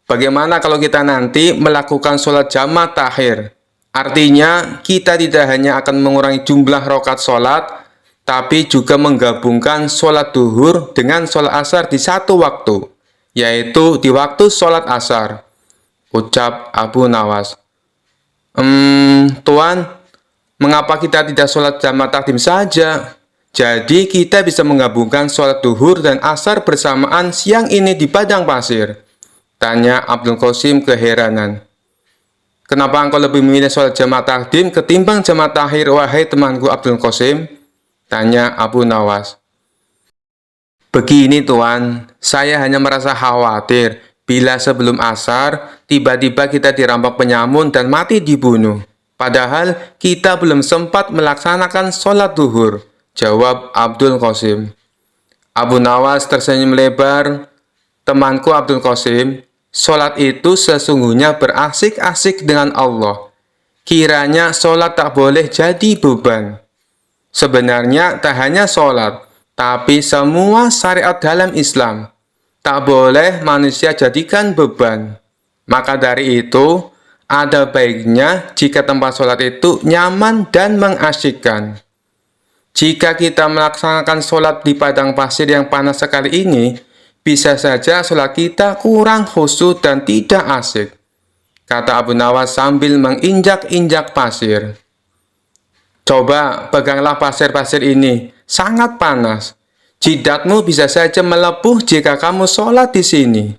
bagaimana kalau kita nanti melakukan sholat jamak takhir? Artinya, kita tidak hanya akan mengurangi jumlah rakaat sholat, tapi juga menggabungkan sholat duhur dengan sholat asar di satu waktu, yaitu di waktu sholat asar. Ucap Abu Nawas. Tuan, mengapa kita tidak sholat jamak takdim saja? Jadi kita bisa menggabungkan sholat duhur dan asar bersamaan siang ini di padang pasir. Tanya Abdul Qasim keheranan. Kenapa engkau lebih memilih sholat jamak takdim ketimbang jamak takhir, wahai temanku Abdul Qasim? Tanya Abu Nawas. Begini Tuan, saya hanya merasa khawatir bila sebelum asar, tiba-tiba kita dirampok penyamun dan mati dibunuh. Padahal kita belum sempat melaksanakan sholat duhur, jawab Abdul Qasim. Abu Nawas tersenyum lebar. Temanku Abdul Qasim, sholat itu sesungguhnya berasik-asik dengan Allah. Kiranya sholat tak boleh jadi beban. Sebenarnya tak hanya sholat, tapi semua syariat dalam Islam tak boleh manusia jadikan beban. Maka dari itu, ada baiknya jika tempat sholat itu nyaman dan mengasyikkan. Jika kita melaksanakan sholat di padang pasir yang panas sekali ini, bisa saja sholat kita kurang khusyuk dan tidak asyik, kata Abu Nawas sambil menginjak-injak pasir. Coba peganglah pasir-pasir ini, sangat panas. Jidatmu bisa saja melepuh jika kamu sholat di sini.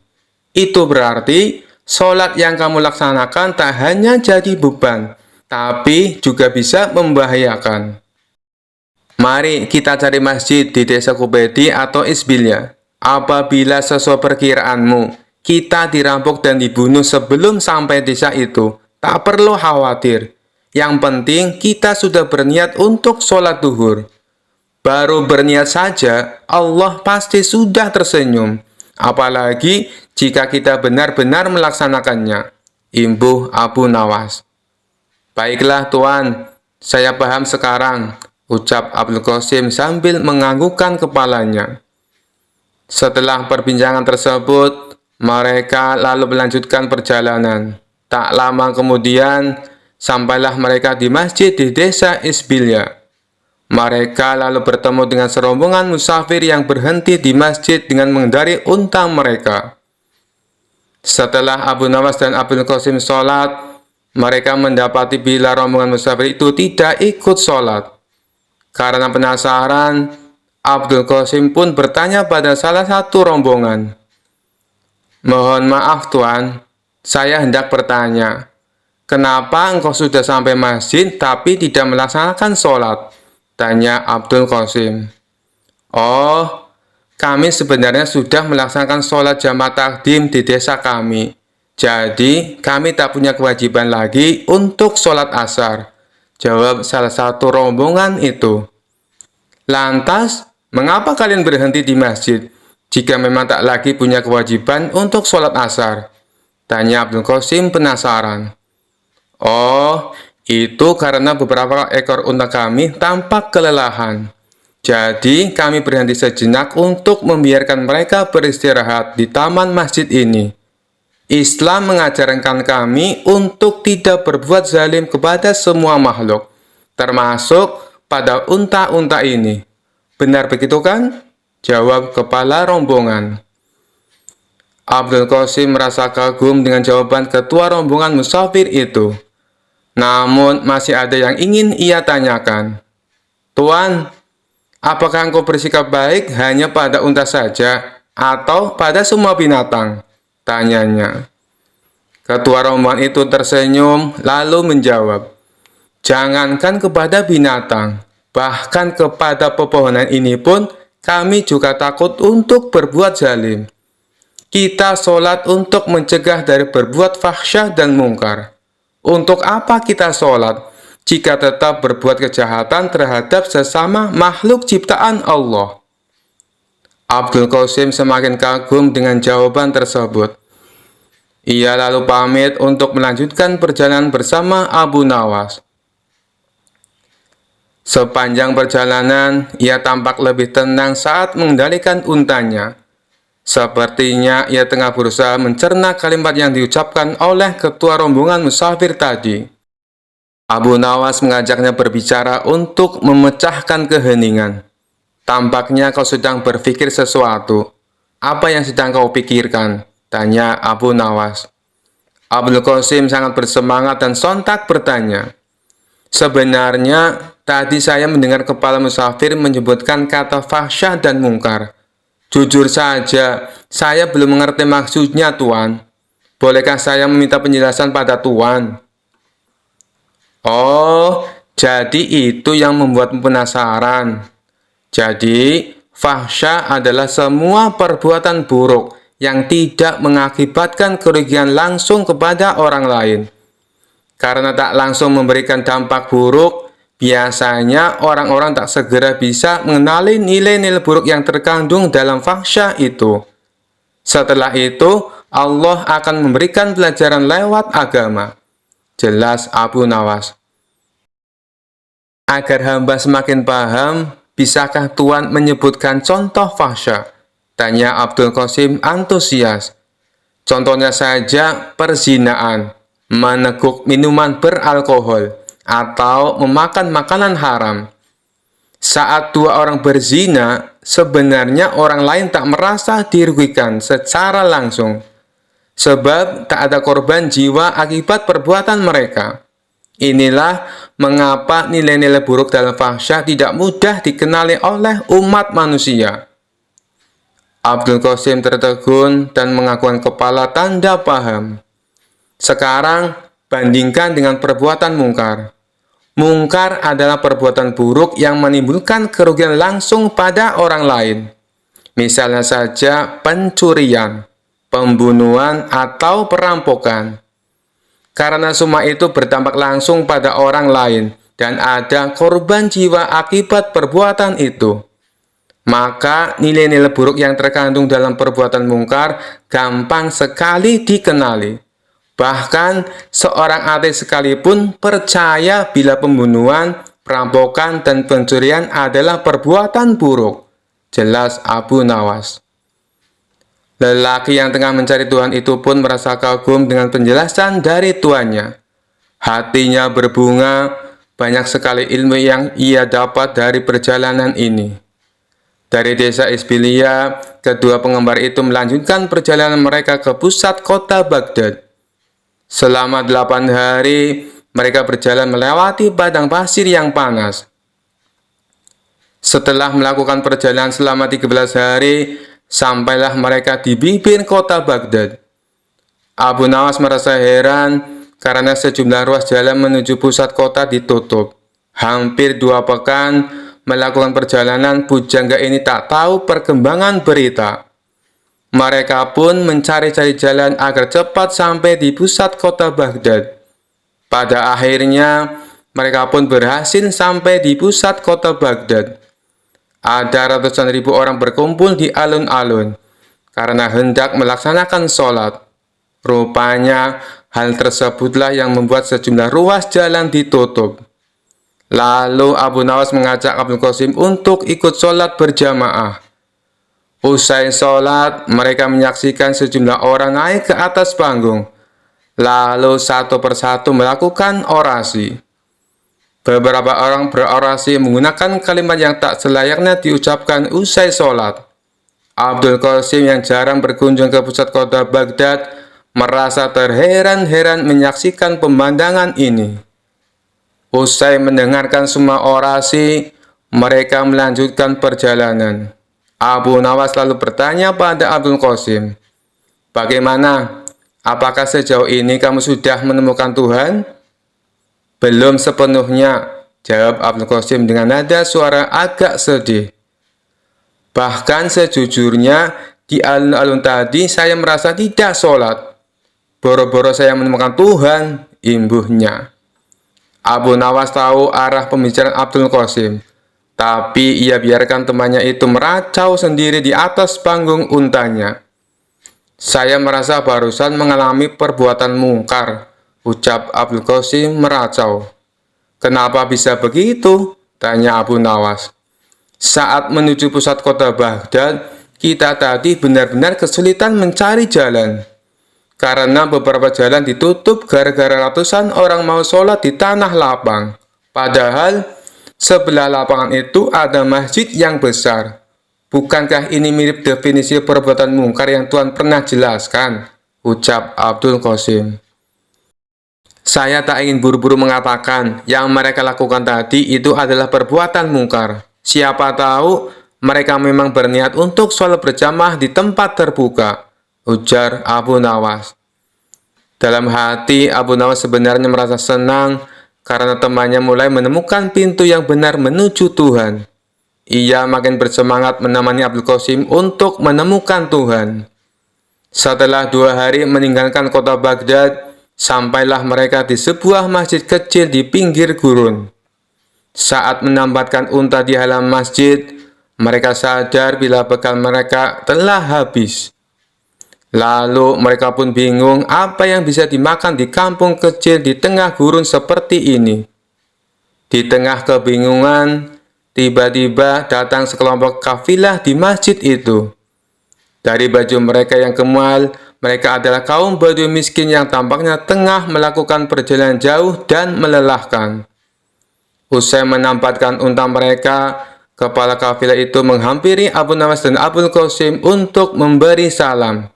Itu berarti sholat yang kamu laksanakan tak hanya jadi beban, tapi juga bisa membahayakan. Mari kita cari masjid di desa Kubedi atau Isbilya. Apabila sesuai perkiraanmu, kita dirampok dan dibunuh sebelum sampai desa itu, tak perlu khawatir. Yang penting kita sudah berniat untuk sholat duhur. Baru berniat saja, Allah pasti sudah tersenyum. Apalagi jika kita benar-benar melaksanakannya. Imbuh Abu Nawas. Baiklah Tuan, saya paham sekarang, ucap Abdul Qasim sambil menganggukkan kepalanya. Setelah perbincangan tersebut, mereka lalu melanjutkan perjalanan. Tak lama kemudian, sampailah mereka di masjid di desa Isbilya. Mereka lalu bertemu dengan serombongan musafir yang berhenti di masjid dengan mengendarai unta mereka. Setelah Abu Nawas dan Abdul Qasim sholat, mereka mendapati bila rombongan musafir itu tidak ikut sholat. Karena penasaran, Abdul Qasim pun bertanya pada salah satu rombongan. Mohon maaf Tuan, saya hendak bertanya, kenapa engkau sudah sampai masjid tapi tidak melaksanakan sholat? Tanya Abdul Qasim. Oh, kami sebenarnya sudah melaksanakan sholat jamak takdim di desa kami. Jadi, kami tak punya kewajiban lagi untuk sholat asar, jawab salah satu rombongan itu. Lantas, mengapa kalian berhenti di masjid jika memang tak lagi punya kewajiban untuk sholat asar? Tanya Abdul Qasim penasaran. Oh, itu karena beberapa ekor unta kami tampak kelelahan. Jadi, kami berhenti sejenak untuk membiarkan mereka beristirahat di taman masjid ini. Islam mengajarkan kami untuk tidak berbuat zalim kepada semua makhluk, termasuk pada unta-unta ini. Benar begitu kan? Jawab kepala rombongan. Abdul Qasim merasa kagum dengan jawaban ketua rombongan musafir itu. Namun masih ada yang ingin ia tanyakan. Tuan, apakah engkau bersikap baik hanya pada unta saja atau pada semua binatang? Tanyanya. Ketua rombongan itu tersenyum lalu menjawab, jangankan kepada binatang, bahkan kepada pepohonan ini pun kami juga takut untuk berbuat zalim. Kita sholat untuk mencegah dari berbuat fahsyah dan mungkar. Untuk apa kita sholat jika tetap berbuat kejahatan terhadap sesama makhluk ciptaan Allah? Abdul Qasim semakin kagum dengan jawaban tersebut. Ia lalu pamit untuk melanjutkan perjalanan bersama Abu Nawas. Sepanjang perjalanan, ia tampak lebih tenang saat mengendalikan untanya. Sepertinya ia tengah berusaha mencerna kalimat yang diucapkan oleh ketua rombongan musafir tadi. Abu Nawas mengajaknya berbicara untuk memecahkan keheningan. Tampaknya kau sedang berpikir sesuatu. Apa yang sedang kau pikirkan? Tanya Abu Nawas. Abdul Qasim sangat bersemangat dan sontak bertanya. Sebenarnya, tadi saya mendengar kepala musafir menyebutkan kata fahsyah dan mungkar. Jujur saja, saya belum mengerti maksudnya, Tuan. Bolehkah saya meminta penjelasan pada Tuan? Oh, jadi itu yang membuatmu penasaran. Jadi, fahsyah adalah semua perbuatan buruk yang tidak mengakibatkan kerugian langsung kepada orang lain. Karena tak langsung memberikan dampak buruk, biasanya orang-orang tak segera bisa mengenali nilai-nilai buruk yang terkandung dalam fahsyah itu. Setelah itu, Allah akan memberikan pelajaran lewat agama. Jelas Abu Nawas. Agar hamba semakin paham, bisakah Tuan menyebutkan contoh fahsyah? Tanya Abdul Qasim antusias. Contohnya saja perzinaan, meneguk minuman beralkohol, atau memakan makanan haram. Saat dua orang berzina, sebenarnya orang lain tak merasa dirugikan secara langsung, sebab tak ada korban jiwa akibat perbuatan mereka. Inilah mengapa nilai-nilai buruk dalam fahsyah tidak mudah dikenali oleh umat manusia. Abdul Qasim tertegun dan mengakukan kepala tanda paham. Sekarang, bandingkan dengan perbuatan mungkar. Mungkar adalah perbuatan buruk yang menimbulkan kerugian langsung pada orang lain. Misalnya saja pencurian, pembunuhan, atau perampokan. Karena semua itu berdampak langsung pada orang lain dan ada korban jiwa akibat perbuatan itu. Maka nilai-nilai buruk yang terkandung dalam perbuatan mungkar gampang sekali dikenali. Bahkan seorang ateis sekalipun percaya bila pembunuhan, perampokan, dan pencurian adalah perbuatan buruk. Jelas Abu Nawas. Lelaki yang tengah mencari Tuhan itu pun merasa kagum dengan penjelasan dari tuannya. Hatinya berbunga, banyak sekali ilmu yang ia dapat dari perjalanan ini. Dari desa Isbilia, kedua penggemar itu melanjutkan perjalanan mereka ke pusat kota Baghdad. Selama 8 hari, mereka berjalan melewati padang pasir yang panas. Setelah melakukan perjalanan selama 13 hari, sampailah mereka di bibir kota Baghdad. Abu Nawas merasa heran karena sejumlah ruas jalan menuju pusat kota ditutup. Hampir 2 pekan melakukan perjalanan, pujangga ini tak tahu perkembangan berita. Mereka pun mencari-cari jalan agar cepat sampai di pusat kota Baghdad. Pada akhirnya, mereka pun berhasil sampai di pusat kota Baghdad. Ada ratusan ribu orang berkumpul di alun-alun karena hendak melaksanakan sholat. Rupanya, hal tersebutlah yang membuat sejumlah ruas jalan ditutup. Lalu Abu Nawas mengajak Abdul Qasim untuk ikut sholat berjamaah. Usai sholat, mereka menyaksikan sejumlah orang naik ke atas panggung, lalu satu persatu melakukan orasi. Beberapa orang berorasi menggunakan kalimat yang tak selayaknya diucapkan usai sholat. Abdul Qasim yang jarang berkunjung ke pusat kota Baghdad merasa terheran-heran menyaksikan pemandangan ini. Usai mendengarkan semua orasi, mereka melanjutkan perjalanan. Abu Nawas lalu bertanya pada Abdul Qasim, "Bagaimana? Apakah sejauh ini kamu sudah menemukan Tuhan?" "Belum sepenuhnya," jawab Abdul Qasim dengan nada suara agak sedih. "Bahkan sejujurnya, di alun-alun tadi saya merasa tidak sholat. Boro-boro saya menemukan Tuhan," imbuhnya. Abu Nawas tahu arah pembicaraan Abdul Qasim. Tapi ia biarkan temannya itu meracau sendiri di atas panggung untanya. Saya merasa barusan mengalami perbuatan mungkar, ucap Abdul Qasim meracau. Kenapa bisa begitu? Tanya Abu Nawas. Saat menuju pusat kota Baghdad, kita tadi benar-benar kesulitan mencari jalan. Karena beberapa jalan ditutup gara-gara ratusan orang mau sholat di tanah lapang. Padahal, sebelah lapangan itu ada masjid yang besar. Bukankah ini mirip definisi perbuatan mungkar yang Tuhan pernah jelaskan? Ucap Abdul Qasim. Saya tak ingin buru-buru mengatakan yang mereka lakukan tadi itu adalah perbuatan mungkar. Siapa tahu mereka memang berniat untuk sholat berjamaah di tempat terbuka, ujar Abu Nawas. Dalam hati, Abu Nawas sebenarnya merasa senang karena temannya mulai menemukan pintu yang benar menuju Tuhan. Ia makin bersemangat menemani Abdul Qasim untuk menemukan Tuhan. Setelah 2 hari meninggalkan kota Baghdad, sampailah mereka di sebuah masjid kecil di pinggir gurun. Saat menambatkan unta di halaman masjid, mereka sadar bila bekal mereka telah habis. Lalu mereka pun bingung apa yang bisa dimakan di kampung kecil di tengah gurun seperti ini. Di tengah kebingungan, tiba-tiba datang sekelompok kafilah di masjid itu. Dari baju mereka yang kemal, mereka adalah kaum Badui miskin yang tampaknya tengah melakukan perjalanan jauh dan melelahkan. Usai menambatkan unta mereka, kepala kafilah itu menghampiri Abu Nawas dan Abdul Qasim untuk memberi salam.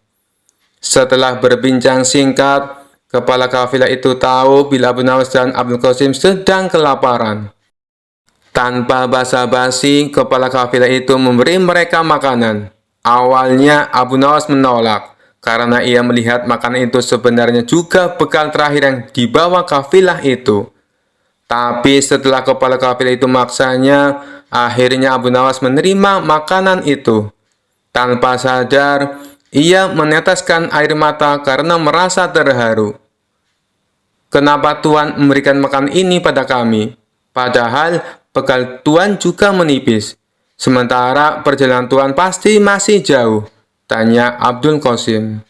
Setelah berbincang singkat, kepala kafilah itu tahu bila Abu Nawas dan Abdul Qasim sedang kelaparan. Tanpa basa-basi, kepala kafilah itu memberi mereka makanan. Awalnya Abu Nawas menolak, karena ia melihat makanan itu sebenarnya juga bekal terakhir yang dibawa kafilah itu. Tapi setelah kepala kafilah itu maksanya, akhirnya Abu Nawas menerima makanan itu. Tanpa sadar, ia meneteskan air mata karena merasa terharu. Kenapa Tuhan memberikan makanan ini pada kami? Padahal bekal Tuhan juga menipis. Sementara perjalanan Tuhan pasti masih jauh, tanya Abdul Qasim.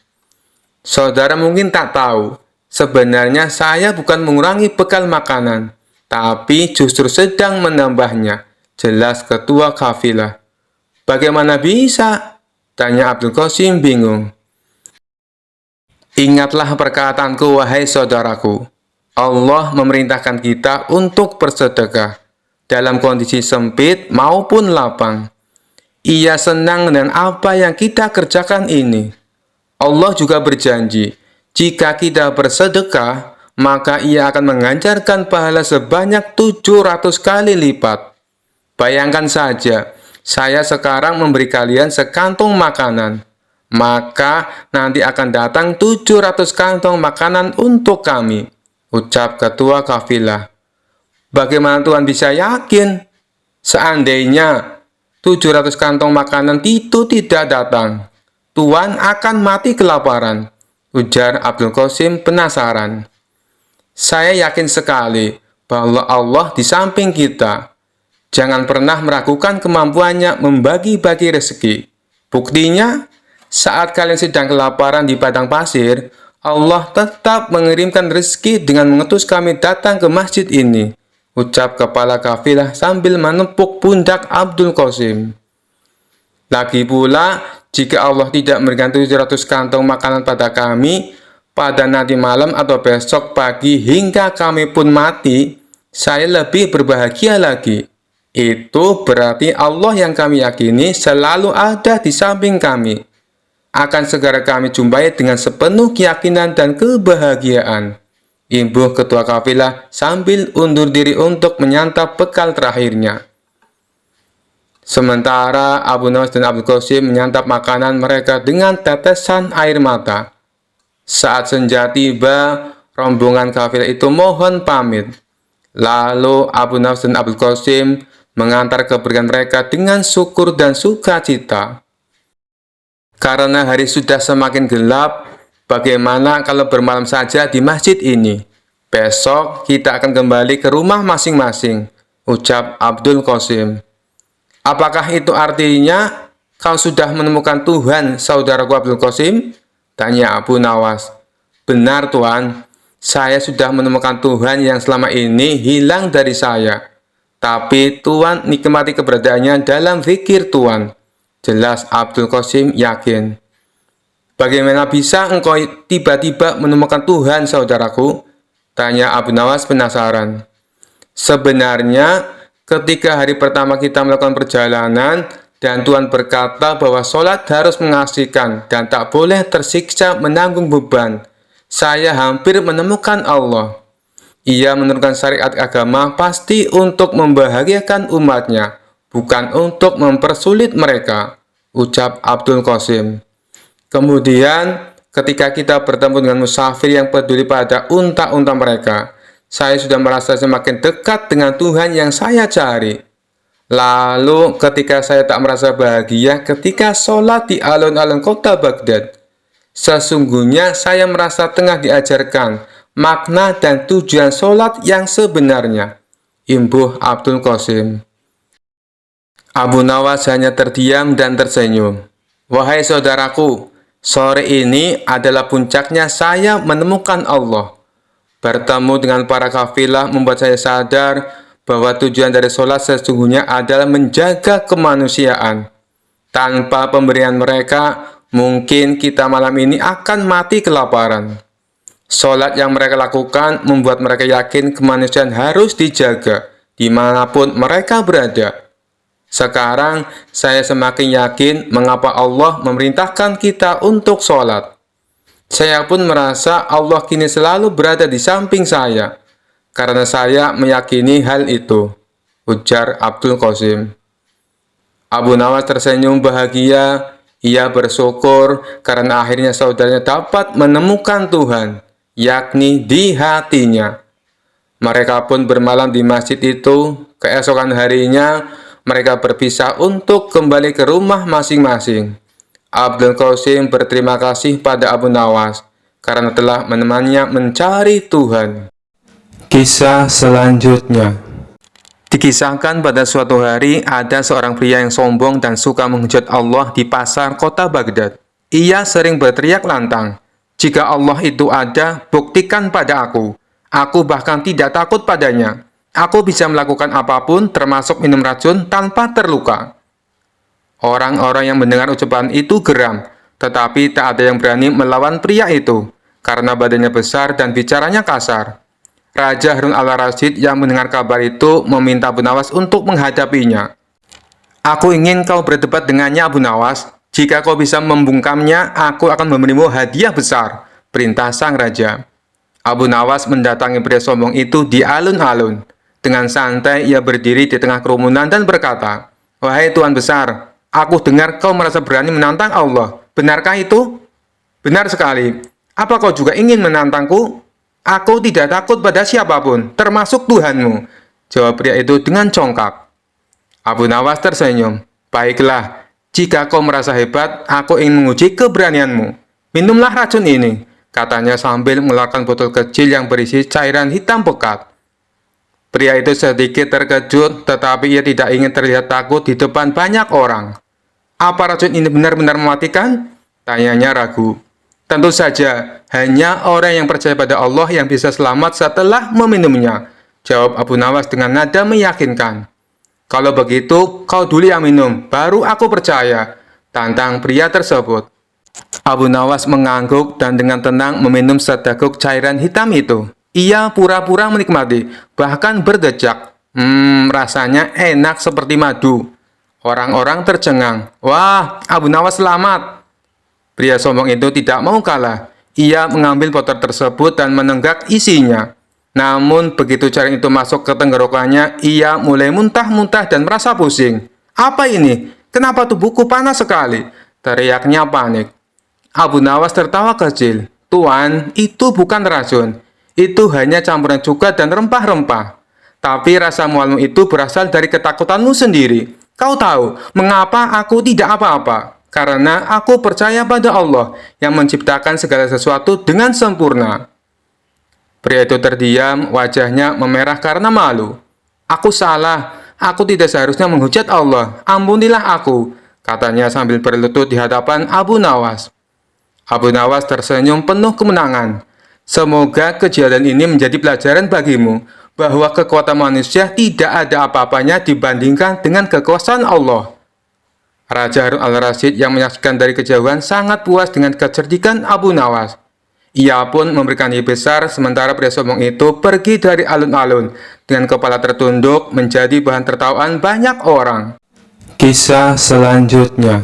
Saudara mungkin tak tahu, sebenarnya saya bukan mengurangi bekal makanan, tapi justru sedang menambahnya, jelas ketua kafilah. Bagaimana bisa? Tanya Abdul Qasim bingung. Ingatlah perkataanku, wahai saudaraku. Allah memerintahkan kita untuk bersedekah, dalam kondisi sempit maupun lapang. Ia senang dengan apa yang kita kerjakan ini. Allah juga berjanji, jika kita bersedekah, maka ia akan menganjarkan pahala sebanyak 700 kali lipat. Bayangkan saja, saya sekarang memberi kalian sekantong makanan, maka nanti akan datang 700 kantong makanan untuk kami, ucap ketua kafilah. Bagaimana Tuhan bisa yakin? Seandainya 700 kantong makanan itu tidak datang, Tuhan akan mati kelaparan, ujar Abdul Qasim penasaran. Saya yakin sekali bahwa Allah di samping kita. Jangan pernah meragukan kemampuannya membagi-bagi rezeki. Buktinya, saat kalian sedang kelaparan di padang pasir, Allah tetap mengirimkan rezeki dengan mengutus kami datang ke masjid ini, ucap kepala kafilah sambil menepuk pundak Abdul Qasim. Lagi pula, jika Allah tidak memberikan 700 kantong makanan pada kami, pada nanti malam atau besok pagi hingga kami pun mati, saya lebih berbahagia lagi. Itu berarti Allah yang kami yakini selalu ada di samping kami. Akan segera kami jumpai dengan sepenuh keyakinan dan kebahagiaan. Imbuh ketua kafilah sambil undur diri untuk menyantap bekal terakhirnya. Sementara Abu Nawas dan Abdul Qasim menyantap makanan mereka dengan tetesan air mata. Saat senja tiba, rombongan kafilah itu mohon pamit. Lalu Abu Nawas dan Abdul Qasim mengantar kepergian mereka dengan syukur dan sukacita. Karena hari sudah semakin gelap, bagaimana kalau bermalam saja di masjid ini? Besok kita akan kembali ke rumah masing-masing, ucap Abdul Qasim. Apakah itu artinya kau sudah menemukan Tuhan, saudaraku Abdul Qasim? Tanya Abu Nawas. Benar, Tuan. Saya sudah menemukan Tuhan yang selama ini hilang dari saya. Tapi Tuan nikmati keberadaannya dalam zikir Tuan. Jelas Abdul Qasim yakin. Bagaimana bisa engkau tiba-tiba menemukan Tuhan, saudaraku? Tanya Abu Nawas penasaran. Sebenarnya, ketika hari pertama kita melakukan perjalanan, dan Tuhan berkata bahwa sholat harus mengasihkan dan tak boleh tersiksa menanggung beban, saya hampir menemukan Allah. Ia menurunkan syariat agama pasti untuk membahagiakan umatnya, bukan untuk mempersulit mereka, ucap Abdul Qasim. Kemudian, ketika kita bertemu dengan musafir yang peduli pada unta-unta mereka, saya sudah merasa semakin dekat dengan Tuhan yang saya cari. Lalu, ketika saya tak merasa bahagia ketika sholat di alun-alun kota Baghdad, sesungguhnya saya merasa tengah diajarkan makna dan tujuan sholat yang sebenarnya. Imbuh Abdul Qasim. Abu Nawas hanya terdiam dan tersenyum. Wahai saudaraku, sore ini adalah puncaknya saya menemukan Allah. Bertemu dengan para kafilah membuat saya sadar bahwa tujuan dari sholat sesungguhnya adalah menjaga kemanusiaan. Tanpa pemberian mereka, mungkin kita malam ini akan mati kelaparan. Sholat yang mereka lakukan membuat mereka yakin kemanusiaan harus dijaga dimanapun mereka berada. Sekarang, saya semakin yakin mengapa Allah memerintahkan kita untuk sholat. Saya pun merasa Allah kini selalu berada di samping saya, karena saya meyakini hal itu, ujar Abdul Qasim. Abu Nawas tersenyum bahagia. Ia bersyukur karena akhirnya saudaranya dapat menemukan Tuhan, yakni di hatinya. Mereka pun bermalam di masjid itu. Keesokan harinya, mereka berpisah untuk kembali ke rumah masing-masing. Abdul Qasim berterima kasih pada Abu Nawas karena telah menemaninya mencari Tuhan. Kisah selanjutnya. Dikisahkan pada suatu hari ada seorang pria yang sombong dan suka menghujat Allah di pasar kota Baghdad. Ia sering berteriak lantang, "Jika Allah itu ada, buktikan pada aku. Aku bahkan tidak takut padanya. Aku bisa melakukan apapun termasuk minum racun tanpa terluka." Orang-orang yang mendengar ucapan itu geram, tetapi tak ada yang berani melawan pria itu, karena badannya besar dan bicaranya kasar. Raja Harun al-Rasyid yang mendengar kabar itu meminta Abu Nawas untuk menghadapinya. "Aku ingin kau berdebat dengannya, Abu Nawas. Jika kau bisa membungkamnya, aku akan memberimu hadiah besar," perintah sang raja. Abu Nawas mendatangi pria sombong itu di alun-alun. Dengan santai ia berdiri di tengah kerumunan dan berkata, "Wahai Tuan Besar, aku dengar kau merasa berani menantang Allah. Benarkah itu?" "Benar sekali. Apa kau juga ingin menantangku?" "Aku tidak takut pada siapapun, termasuk Tuhanmu," jawab pria itu dengan congkak. Abu Nawas tersenyum. "Baiklah, jika kau merasa hebat, aku ingin menguji keberanianmu. Minumlah racun ini," katanya sambil mengeluarkan botol kecil yang berisi cairan hitam pekat. Pria itu sedikit terkejut, tetapi ia tidak ingin terlihat takut di depan banyak orang. "Apa racun ini benar-benar mematikan?" tanyanya ragu. "Tentu saja, hanya orang yang percaya pada Allah yang bisa selamat setelah meminumnya," jawab Abu Nawas dengan nada meyakinkan. "Kalau begitu, kau dulu yang minum, baru aku percaya," tantang pria tersebut. Abu Nawas mengangguk dan dengan tenang meminum seteguk cairan hitam itu. Ia pura-pura menikmati, bahkan berdecak. Rasanya enak seperti madu. Orang-orang tercengang. "Wah, Abu Nawas selamat." Pria sombong itu tidak mau kalah. Ia mengambil botol tersebut dan menenggak isinya. Namun, begitu cairan itu masuk ke tenggorokannya, ia mulai muntah-muntah dan merasa pusing. "Apa ini? Kenapa tubuhku panas sekali?" teriaknya panik. Abu Nawas tertawa kecil. "Tuan, itu bukan racun. Itu hanya campuran cuka dan rempah-rempah. Tapi rasa mualmu itu berasal dari ketakutanmu sendiri. Kau tahu mengapa aku tidak apa-apa? Karena aku percaya pada Allah yang menciptakan segala sesuatu dengan sempurna." Pria itu terdiam, wajahnya memerah karena malu. "Aku salah. Aku tidak seharusnya menghujat Allah. Ampunilah aku, katanya sambil berlutut di hadapan Abu Nawas. Abu Nawas tersenyum penuh kemenangan. Semoga kejadian ini menjadi pelajaran bagimu, bahwa kekuatan manusia tidak ada apa-apanya dibandingkan dengan kekuasaan Allah. Raja Harun al-Rasyid yang menyaksikan dari kejauhan sangat puas dengan kecerdikan Abu Nawas. Ia pun memberikan hadiah besar, sementara pria sombong itu pergi dari alun-alun dengan kepala tertunduk, menjadi bahan tertawaan banyak orang. Kisah selanjutnya.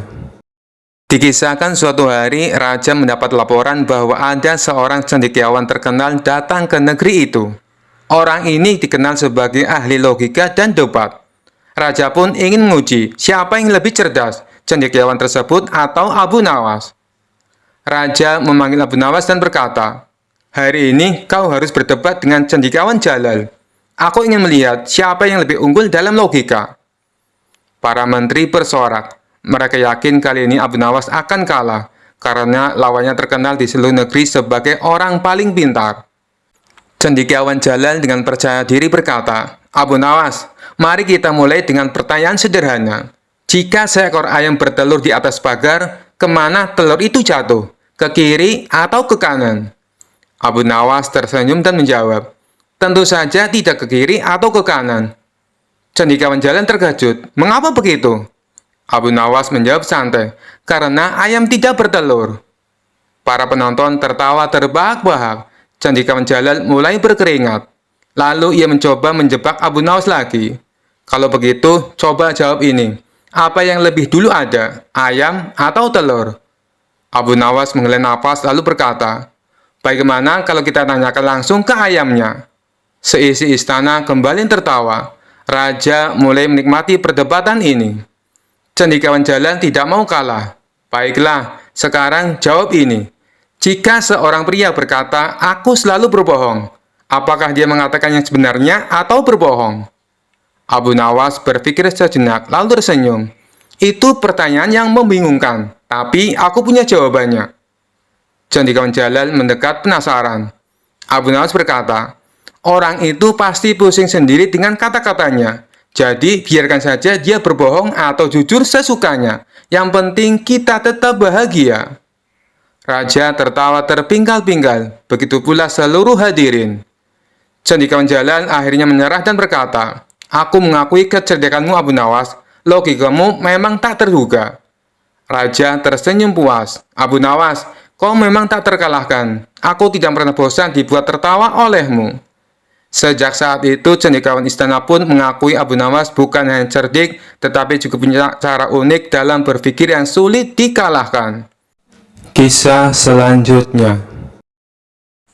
Dikisahkan suatu hari, raja mendapat laporan bahwa ada seorang cendekiawan terkenal datang ke negeri itu. Orang ini dikenal sebagai ahli logika dan debat. Raja pun ingin menguji siapa yang lebih cerdas, cendekiawan tersebut atau Abu Nawas. Raja memanggil Abu Nawas dan berkata, "Hari ini kau harus berdebat dengan cendekiawan Jalal. Aku ingin melihat siapa yang lebih unggul dalam logika." Para menteri bersorak. Mereka yakin kali ini Abu Nawas akan kalah, karena lawannya terkenal di seluruh negeri sebagai orang paling pintar. Cendekiawan Jalal dengan percaya diri berkata, "Abu Nawas, mari kita mulai dengan pertanyaan sederhana. Jika seekor ayam bertelur di atas pagar, kemana telur itu jatuh? Ke kiri atau ke kanan?" Abu Nawas tersenyum dan menjawab, "Tentu saja tidak ke kiri atau ke kanan." Cendekiawan Jalal terkejut, "Mengapa begitu?" Abu Nawas menjawab santai, "Karena ayam tidak bertelur." Para penonton tertawa terbahak-bahak. Cendekiawan Jalal mulai berkeringat. Lalu ia mencoba menjebak Abu Nawas lagi. "Kalau begitu, coba jawab ini. Apa yang lebih dulu ada, ayam atau telur?" Abu Nawas menghela nafas lalu berkata, "Bagaimana kalau kita tanyakan langsung ke ayamnya?" Seisi istana kembali tertawa. Raja mulai menikmati perdebatan ini. Cendekiawan Jalal tidak mau kalah. "Baiklah, sekarang jawab ini. Jika seorang pria berkata, 'Aku selalu berbohong,' apakah dia mengatakan yang sebenarnya atau berbohong?" Abu Nawas berpikir sejenak, lalu tersenyum. "Itu pertanyaan yang membingungkan, tapi aku punya jawabannya." Cendekiawan Jalal mendekat penasaran. Abu Nawas berkata, "Orang itu pasti pusing sendiri dengan kata-katanya. Jadi, biarkan saja dia berbohong atau jujur sesukanya. Yang penting kita tetap bahagia." Raja tertawa terpinggal-pinggal, begitu pula seluruh hadirin. Cendekiawan Jalal akhirnya menyerah dan berkata, "Aku mengakui kecerdasanmu Abu Nawas, logikamu memang tak terduga." Raja tersenyum puas. "Abu Nawas, kau memang tak terkalahkan. Aku tidak pernah bosan dibuat tertawa olehmu." Sejak saat itu, cendekiawan istana pun mengakui Abu Nawas bukan hanya cerdik, tetapi juga punya cara unik dalam berpikir yang sulit dikalahkan. Kisah selanjutnya.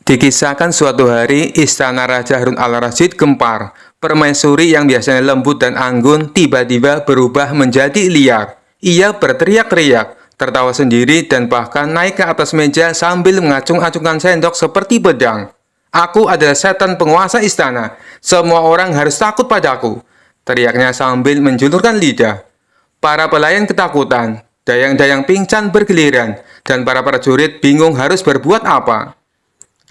Dikisahkan suatu hari, istana Raja Harun al-Rasyid gempar. Permaisuri yang biasanya lembut dan anggun, tiba-tiba berubah menjadi liar. Ia berteriak-teriak, tertawa sendiri, dan bahkan naik ke atas meja sambil mengacung-acungkan sendok seperti pedang. "Aku adalah setan penguasa istana. Semua orang harus takut padaku," teriaknya sambil menjulurkan lidah. Para pelayan ketakutan, dayang-dayang pingsan bergiliran, dan para prajurit bingung harus berbuat apa.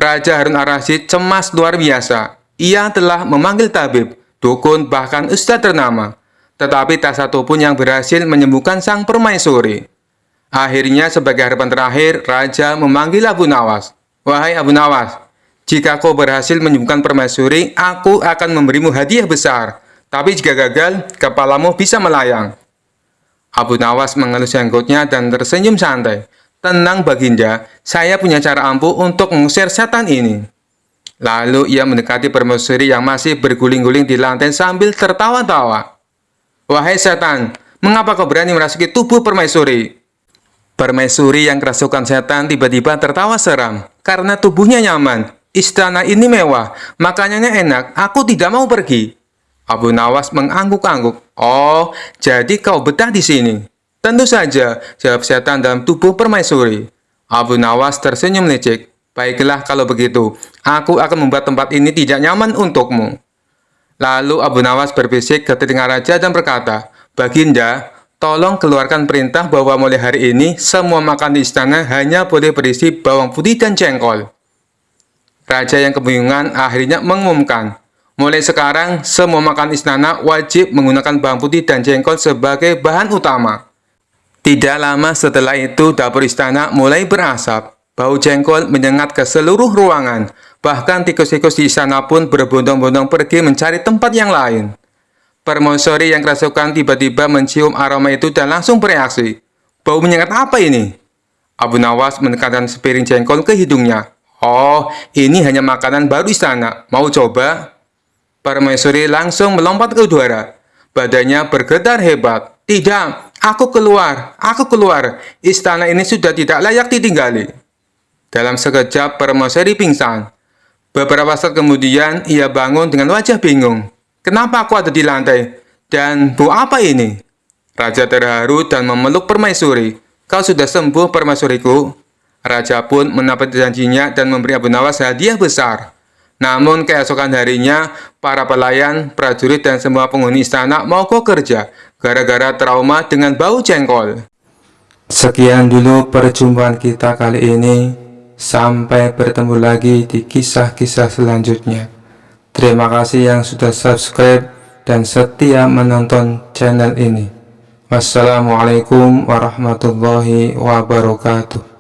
Raja Harun al-Rasyid cemas luar biasa. Ia telah memanggil tabib, dukun, bahkan ustadz ternama. Tetapi tak satu pun yang berhasil menyembuhkan sang permaisuri. Akhirnya sebagai harapan terakhir, Raja memanggil Abu Nawas. "Wahai Abu Nawas, jika kau berhasil menyembuhkan permaisuri, aku akan memberimu hadiah besar. Tapi jika gagal, kepalamu bisa melayang." Abu Nawas mengelus jenggotnya dan tersenyum santai. "Tenang Baginda, saya punya cara ampuh untuk mengusir setan ini." Lalu ia mendekati permaisuri yang masih berguling-guling di lantai sambil tertawa-tawa. "Wahai setan, mengapa kau berani merasuki tubuh permaisuri?" Permaisuri yang kerasukan setan tiba-tiba tertawa seram. "Karena tubuhnya nyaman. Istana ini mewah, makanannya enak, aku tidak mau pergi." Abu Nawas mengangguk-angguk. "Oh, jadi kau betah di sini?" "Tentu saja," jawab setan dalam tubuh permaisuri. Abu Nawas tersenyum lecek. "Baiklah kalau begitu, aku akan membuat tempat ini tidak nyaman untukmu." Lalu Abu Nawas berbisik ke telinga raja dan berkata, "Baginda, tolong keluarkan perintah bahwa mulai hari ini, semua makan di istana hanya boleh berisi bawang putih dan jengkol." Raja yang kebingungan akhirnya mengumumkan, Mulai sekarang, semua makan istana wajib menggunakan bawang putih dan jengkol sebagai bahan utama. Tidak lama setelah itu, dapur istana mulai berasap. Bau jengkol menyengat ke seluruh ruangan. Bahkan tikus-tikus di istana pun berbondong-bondong pergi mencari tempat yang lain. Permaisuri yang kerasukan tiba-tiba mencium aroma itu dan langsung bereaksi. Bau menyengat apa ini? Abu Nawas menekankan sepiring jengkol ke hidungnya. Oh, ini hanya makanan baru istana. Mau coba? Permaisuri langsung melompat ke udara. Badannya bergetar hebat. Tidak, aku keluar, aku keluar. Istana ini sudah tidak layak ditinggali. Dalam sekejap, permaisuri pingsan. Beberapa saat kemudian, ia bangun dengan wajah bingung. Kenapa aku ada di lantai? Dan bau apa ini? Raja terharu dan memeluk permaisuri. Kau sudah sembuh, permaisuriku. Raja pun menepati janjinya dan memberi Abu Nawas hadiah besar. Namun keesokan harinya, para pelayan, prajurit, dan semua penghuni istana mogok kerja gara-gara trauma dengan bau jengkol. Sekian dulu perjumpaan kita kali ini. Sampai bertemu lagi di kisah-kisah selanjutnya. Terima kasih yang sudah subscribe dan setia menonton channel ini. Wassalamualaikum warahmatullahi wabarakatuh.